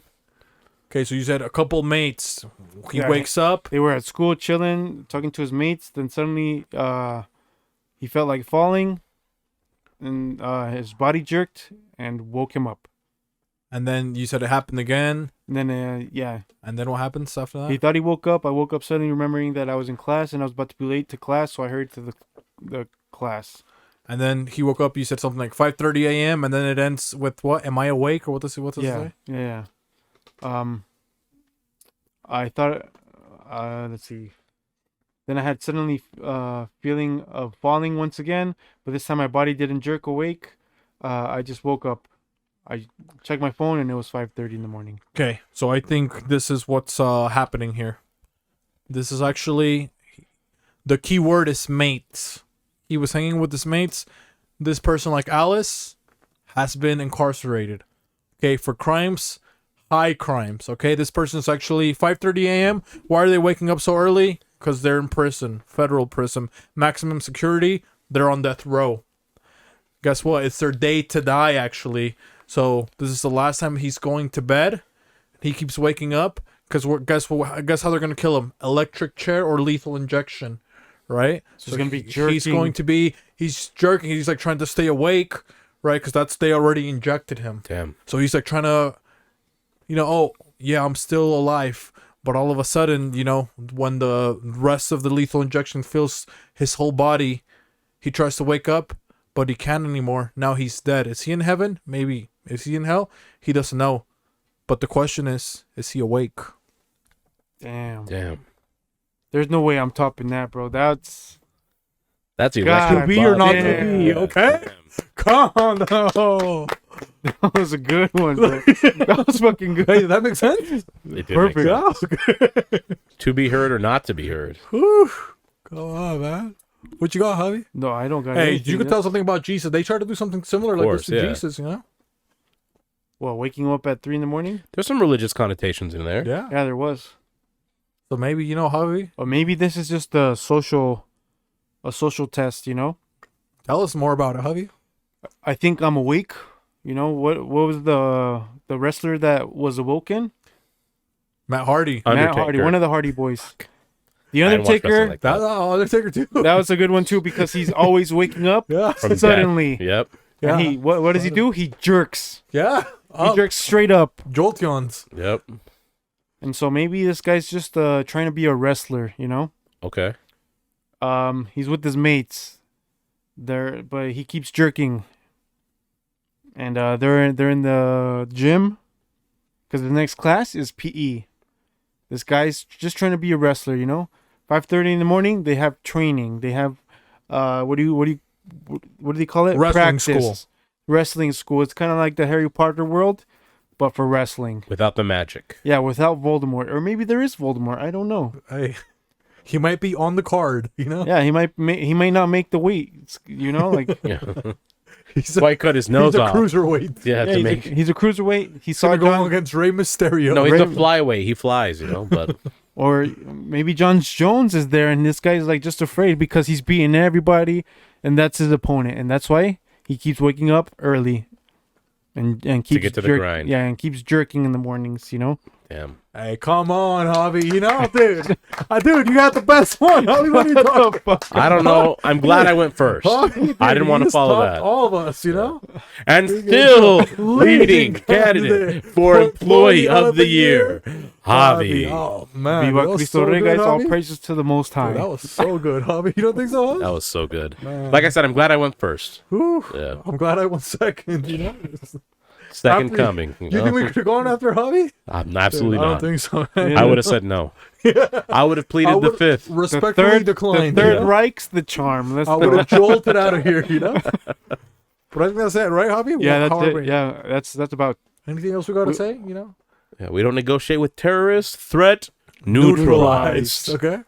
Okay, so you said a couple mates. He Yeah. wakes up. They were at school chilling, talking to his mates. Then suddenly, he felt like falling, and his body jerked and woke him up. And then you said it happened again. And then, yeah, And then what happens after that? he thought he woke up. I woke up suddenly, remembering that I was in class and I was about to be late to class. So I hurried to the class. And then he woke up. You said something like 5:30 a.m. And then it ends with what? Am I awake? Or what does it say? Yeah. I thought, let's see. Then I had suddenly feeling of falling once again, but this time my body didn't jerk awake. I just woke up. I checked my phone and it was 5:30 in the morning. Okay, so I think this is what's happening here. This is actually, the key word is mates. He was hanging with his mates. This person, like Alice, has been incarcerated. Okay, for crimes, high crimes. Okay, this person's actually 5:30 a.m. Why are they waking up so early? Because they're in prison, federal prison, maximum security. They're on death row. Guess what? It's their day to die, actually. So this is the last time he's going to bed. He keeps waking up because guess how they're gonna kill him? Electric chair or lethal injection, right? So he's gonna be He's jerking. going to be. He's jerking. He's like trying to stay awake, right? Because they already injected him. Damn. So he's like trying to, oh yeah, I'm still alive. But all of a sudden, when the rest of the lethal injection fills his whole body, he tries to wake up, but he can't anymore. Now he's dead. Is he in heaven? Maybe. Is he in hell? He doesn't know. But the question is he awake? Damn. There's no way I'm topping that, bro. That's electric. God, To be or not to damn. be, okay? Come on, no. that was a good one, bro. That was fucking good. Hey, that makes sense? It did Perfect. make sense. Yeah. To be heard or not to be heard. Whew. Come on, man. What you got, Javi? No, I don't got Hey, anything. you could tell something about Jesus. They tried to do something similar like course, this to yeah. Jesus, you know? Well, waking up at 3 a.m? There's some religious connotations in there. Yeah. Yeah, there was. So maybe, you know, Javi, Or maybe this is just a social test, you know? tell us more about it, Javi. I think I'm awake. You know, what was the wrestler that was awoken? Matt Hardy. Matt Hardy, one of the Hardy boys. The I didn't watch wrestling Undertaker, like That that. Undertaker too. that was a good one too because he's always waking up Yeah. From suddenly. death. Yep. Yeah. And he what does he do? He jerks. Yeah. He jerks straight up. Jolteons. Yep. And so maybe this guy's just trying to be a wrestler, you know? Okay. He's with his mates. But he keeps jerking. And they're in the gym because the next class is PE. This guy's just trying to be a wrestler, you know? 5:30 in the morning, they have training. They have what do they call it? Wrestling school. Wrestling school. It's kind of like the Harry Potter world, but for wrestling. Without the magic. Yeah, without Voldemort, or maybe there is Voldemort. I don't know. Hey, he might be on the card, you know? Yeah, he might not make the weight. You know, like Yeah. He's That's why he cut his nose he's a off. cruiserweight. Yeah, yeah, to make. he's a cruiserweight. He He's saw gonna go John, against Rey Mysterio. No, he's Ray- a flyweight. He flies, you know. But or maybe John Jones is there, and this guy's like just afraid because he's beating everybody, and that's his opponent, and that's why he keeps waking up early, and keeps get to the grind. Yeah, and keeps jerking in the mornings. You know. damn. Hey, come on, Javi. You know, dude. Dude, you got the best one. Javi, what are you talking about? I don't know. I'm glad I went first. Javi, dude, I didn't want you to just follow topped that. all of us, you know? And still leading candidate for Employee of the Year, Javi. Oh, man. Viva that was Cristo so Rey, good, guys! All Javi. praises to the Most High. Dude, that was so good, Javi. You don't think so, huh? That was so good. Man. Like I said, I'm glad I went first. Whew. Yeah. I'm glad I won second, you know? Second After- coming. You You think we know? could have gone after Javi? I'm absolutely I don't not. think so. I would have said no. I would have I pleaded the would fifth. respectfully declined. The you third know? Reich's the charm. That's I would have jolted out of here, you know? But I think that's it, right, Javi? yeah, How that's are it. we? Yeah, that's about. Anything else we got to say, you know? Yeah, we don't negotiate with terrorists. Threat neutralized. Okay.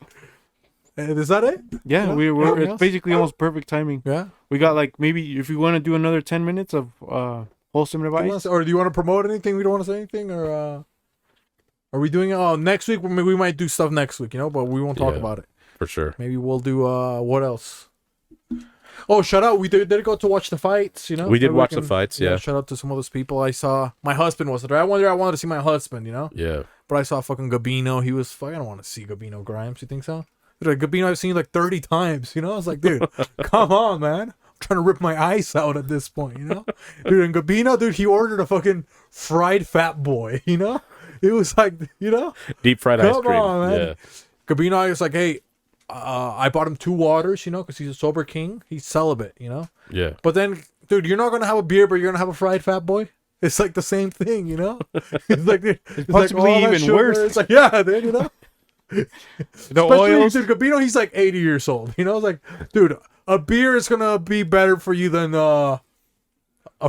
And is that it? Yeah, Yeah, we're anything it's else? basically almost perfect timing. Yeah. We got like maybe if you want to do another 10 minutes of wholesome advice. Or do you want to promote anything? We don't want to say anything? Or are we doing it? Oh, next week? We might do stuff next week, you know? But we won't talk Yeah. about it. For sure. Maybe we'll do, what else? Oh, shout out. We did go to watch the fights, you know? We did Maybe watch the fights, yeah. Shout out to some of those people. I saw, my husband was there. I wanted to see my husband, you know? Yeah. But I saw fucking Gabino. He was fucking, I don't want to see Gabino Grimes. You think so? Dude, Gabino I've seen like 30 times, you know? I was like, dude, come on, man. I'm trying to rip my eyes out at this point, you know? Dude, and Gabino, dude, he ordered a fucking fried fat boy, you know? It was like, you know? Deep fried ice Come cream. on, man. Yeah. Gabino, I was like, hey, I bought him 2 waters, you know, because he's a sober king. He's celibate, you know? Yeah. But then, dude, you're not going to have a beer, but you're going to have a fried fat boy? It's like the same thing, you know? It's like, dude, it's possibly all that even sugar. worse. It's like, yeah, dude, you know? The Especially, oils. dude, Gabino, he's like 80 years old. You know, it's like, dude, a beer is gonna be better for you than a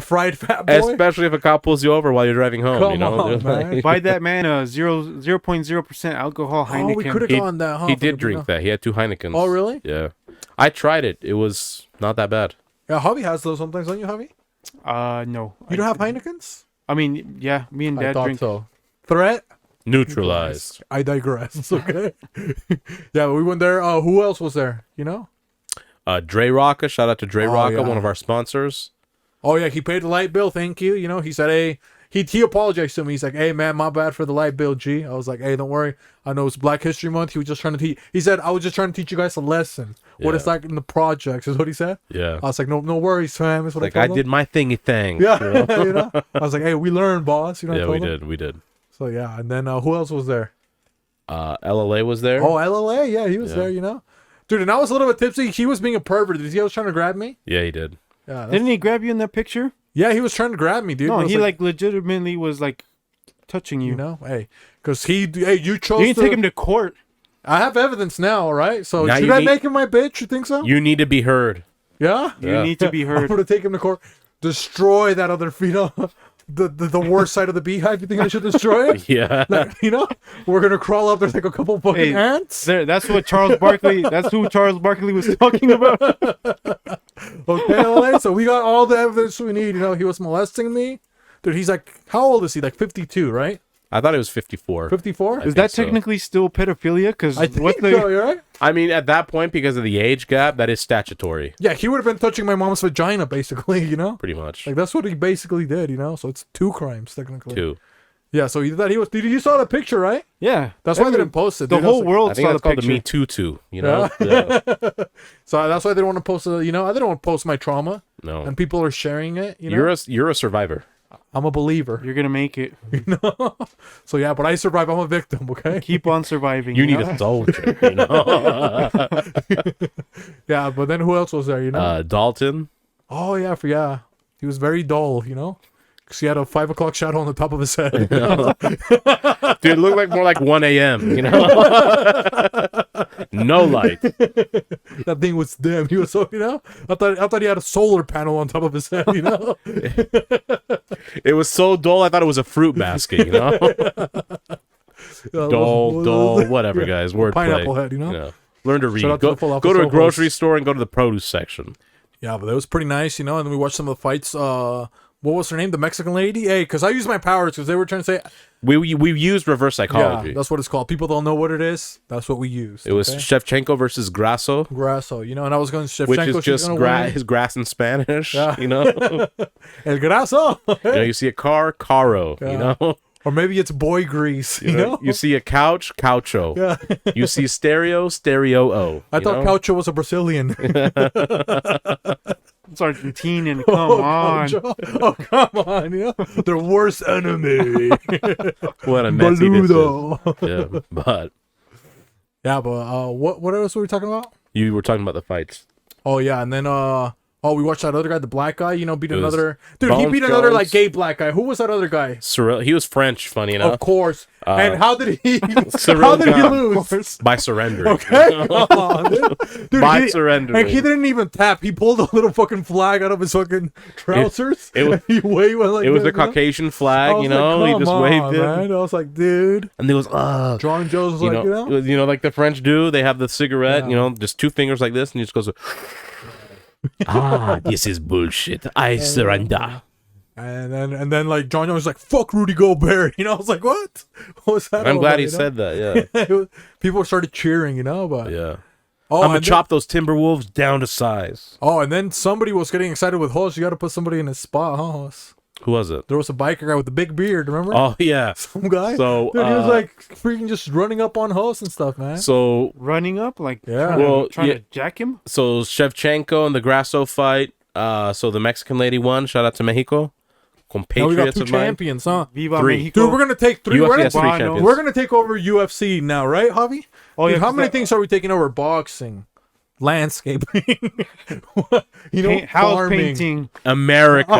fried fat boy. Especially if a cop pulls you over while you're driving home. Come you know? on, man. Buy that man a 0.0% alcohol Oh, Heineken. we could have He- gone that. Huh, He for did Gabino. drink that. He had 2 Heinekens. Oh, really? Yeah. I tried it. It was not that bad. Yeah, Javi has those sometimes, don't you, Javi? No. You don't have Heinekens? I mean, yeah, me and I Dad thought drink. so. Threat? Neutralized. I digress. Okay. Yeah, we went there. Who else was there? You know? Dre Rocca. Shout out to Dre Rocca, yeah. one of our sponsors. Oh yeah, he paid the light bill. Thank you. You know, he said, hey, he apologized to me. He's like, hey man, my bad for the light bill, G. I was like, hey, don't worry. I know it's Black History Month. He was just trying to teach. He said, I was just trying to teach you guys a lesson. What Yeah. it's like in the projects is what he said. Yeah. I was like, no worries, fam. Is what Like I I told did him. my thingy thing. Yeah, you know? you know. I was like, hey, we learned, boss. You know. I Yeah, told we him. did. We did. So yeah, and then who else was there? LLA was there. Oh, LLA. Yeah, he was Yeah. there. You know, dude. And I was a little bit tipsy. He was being a pervert. Did you see? I was trying to grab me. Yeah, he did. Yeah, Didn't he grab you in that picture? yeah, he was trying to grab me, dude. No, It was he like legitimately was like touching you. you know, hey, because you chose You need to to take him to court. I have evidence now, all right? So Now should you I need- make him my bitch? You think so? You need to be heard. Yeah? You Yeah. need to be I'm heard. gonna take him to court. Destroy that other the worst side of the beehive. You think I should destroy it? Yeah. Like, we're gonna crawl up. There's like a couple fucking Hey, ants. That's what Charles Barkley. That's who Charles Barkley was talking about. Okay, LA. So we got all the evidence we need. He was molesting me, dude. He's like, how old is he? Like 52, right? I thought it was 54. 54. Is think that so. technically still pedophilia? Because I think so. You're right. I mean, at that point, because of the age gap, that is statutory, Yeah, he would have been touching my mom's vagina, basically. pretty much. Like that's what he basically did. So it's 2 crimes technically. 2. Yeah. So you thought he was? Did you saw the picture, right? Yeah, That's why they didn't post it. The dude. whole That's world I think saw that's the called the picture. Me Too, Yeah. So that's why they don't want to post it. I didn't want to post my trauma, No. and people are sharing it. You're You're a survivor. I'm a believer. You're gonna make it. So yeah, but I survive. I'm a victim. Okay. Keep on surviving. You need know? a soldier, Yeah, but then who else was there? Dalton. Oh yeah, yeah. He was very dull. Because he had a 5 o'clock shadow on the top of his head. Dude, it looked like more like 1 a.m., No light. That thing was dim. He was so I thought he had a solar panel on top of his head. It was so dull, I thought it was a fruit basket, Dull, whatever, guys. Wordplay. Pineapple head. Learn to read. Shout out to Go, the full go to a episode grocery host. store and go to the produce section. Yeah, but that was pretty nice, And then we watched some of the fights. What was her name? The Mexican lady? Hey, because I used my powers because they were trying to say. We used reverse psychology. Yeah, that's what it's called. People don't know what it is. That's what we used. It was okay? Shevchenko versus Grasso, Grasso, and I was going Shevchenko. which is she's just gonna win. his grass in Spanish, Yeah. El Grasso. You see a car, caro, Yeah. Or maybe it's boy grease, You see a couch, coucho. Yeah. You see stereo, stereo-o. I thought Caucho was a Brazilian. It's Argentinian. Come on. Caucho. Oh, come on. Their worst enemy. What a messy this is. Boludo. Yeah, but Yeah, but what else were we talking about? you were talking about the fights. Oh, yeah, and then we watched that other guy, the black guy, beat It was another. Dude, he Bones beat another Jones. like gay black guy. Who was that other guy? Cyril, he was French, funny enough, Of course. And how did he? Cyril how did he Gane. lose? by surrendering. Okay, come on, dude. Dude, By he- surrendering. And he didn't even tap. He pulled a little fucking flag out of his fucking trousers. it was- he waved like It was this, a Caucasian I flag, was he like, just come waved on, it. man. I was like, dude. And he goes, John Joe's was like, it was, like the French do. They have the cigarette, Yeah. just 2 fingers like this, and he just goes, this is bullshit. I surrender. And then like John Jones was like, fuck Rudy Gobert. I was like, what? What was that? I'm all glad about, he said that, that. People started cheering, but yeah. oh, I'm gonna and chop those Timberwolves down to size. and then somebody was getting excited with Hoss. You got to put somebody in his spot, huh? Hoss? Who was it? There was a biker guy with the big beard. Remember? Oh yeah. Some guy. So, Dude, he was like freaking just running up on Hoss and stuff, man. So Running up like Yeah. trying yeah. to jack him. Shevchenko and the Grasso fight. So the Mexican lady won. Shout out to Mexico. Now we got Compatriots 2 of mine. champions, huh? Viva 3. Mexico. Dude, we're gonna take 3. UFC We're has 3 gonna, champions. we're gonna take over UFC now, right, Javi? Oh, Dude, yeah, how 'cause many that- things are we taking over? Boxing, landscaping, House farming. painting. America.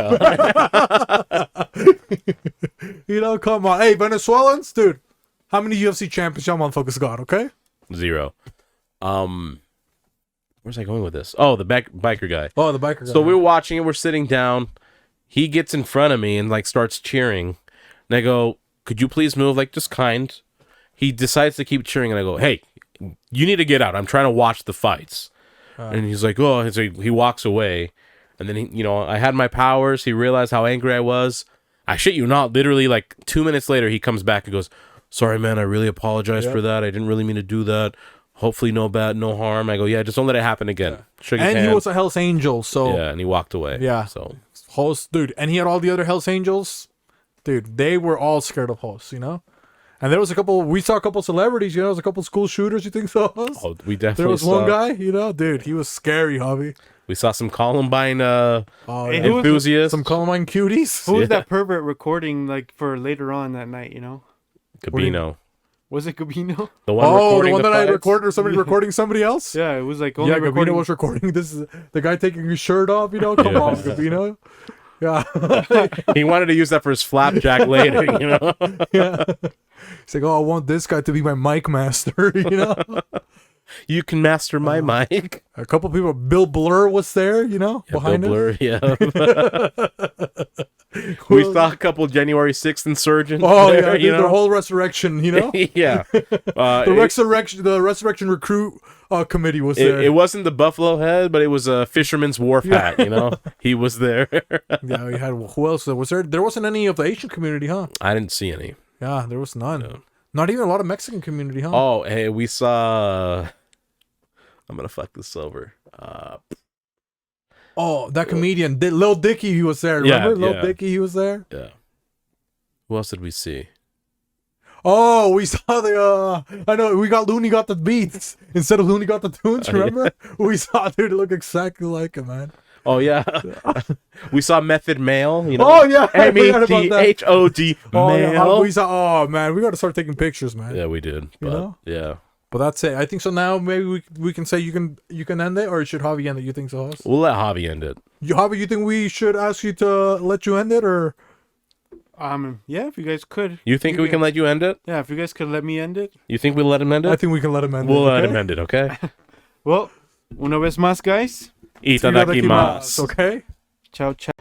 Come on. Hey, Venezuelans, dude. How many UFC champions y'all motherfuckers got? Okay. 0. Where's I going with this? Oh, the biker guy. Oh, the biker guy. So we were watching it. We're sitting down. He gets in front of me and starts cheering. And I go, "Could you please move?" Just kind. He decides to keep cheering, and I go, "Hey, you need to get out. I'm trying to watch the fights." And he's like, "Oh," so he walks away. And then I had my powers. He realized how angry I was. I shit you not. Literally, 2 minutes later, he comes back and goes, "Sorry, man. I really apologize for that. I didn't really mean to do that. Hopefully, no harm." I go, "Yeah, just don't let it happen again." Shook his and hand. he was a Hell's Angel, so Yeah, and he walked away. Yeah. So Hoss, dude, and he had all the other Hell's Angels, dude. They were all scared of Hoss, And there was we saw a couple celebrities, there was a couple school shooters. You think so? Hoss? oh, we definitely There was saw. one guy, dude, he was scary, Javi. We saw some Columbine Oh, Hey, yeah. who was- enthusiasts. Some Columbine cuties. Who was Yeah. that pervert recording for later on that night? Cabino. Was it Gabino? The one Oh, the recording one that I fights? recorded, or somebody recording somebody else? Yeah, it was like only Yeah, recording. Gabino was recording. This is the guy taking his shirt off. You know, come on, Gabino. Yeah, He wanted to use that for his flapjack later, you know? yeah. He's like, oh, I want this guy to be my mic master. You know, You can master my mic. a couple people. Bill Blur was there. You know, Yeah, behind Bill him. Blur, yeah. We saw a couple January 6th insurgents. Oh there, yeah, you the know? whole resurrection. You know, Yeah. the resurrection recruit committee was there. It wasn't the buffalo head, but it was a fisherman's wharf hat, you know? He was there. Yeah, we had who else was there? There wasn't any of the Asian community, huh? I didn't see any. Yeah, there was none. No. Not even a lot of Mexican community, huh? Oh, hey, we saw... I'm going to fuck this over. Oh, that comedian, Lil Dicky, he was there. Yeah, Remember Lil yeah. Dicky, he was there. Yeah. Who else did we see? Oh, we saw the. I know we got Looney got the beats instead of Looney got the tunes. Remember? We saw dude look exactly like him, man. Oh, yeah. We saw Method Male, you know? Oh yeah, I forgot about that. METHOD Oh, Male. yeah. We saw. Oh man, we got to start taking pictures, man. Yeah, we did. But, know? yeah. But that's it. I think so. Now maybe we can say you can end it, or should Javi end it? You think so, host? We'll let Javi end it. Javi, you think we should ask you to let you end it, or? Yeah, if you guys could. You think we can let you end it? Yeah, if you guys could let me end it. You think we'll let him end it? I think we can let him end We'll it. let okay? him end it, okay? Well, una vez más, guys. Itadakimasu. Okay. Ciao, ciao.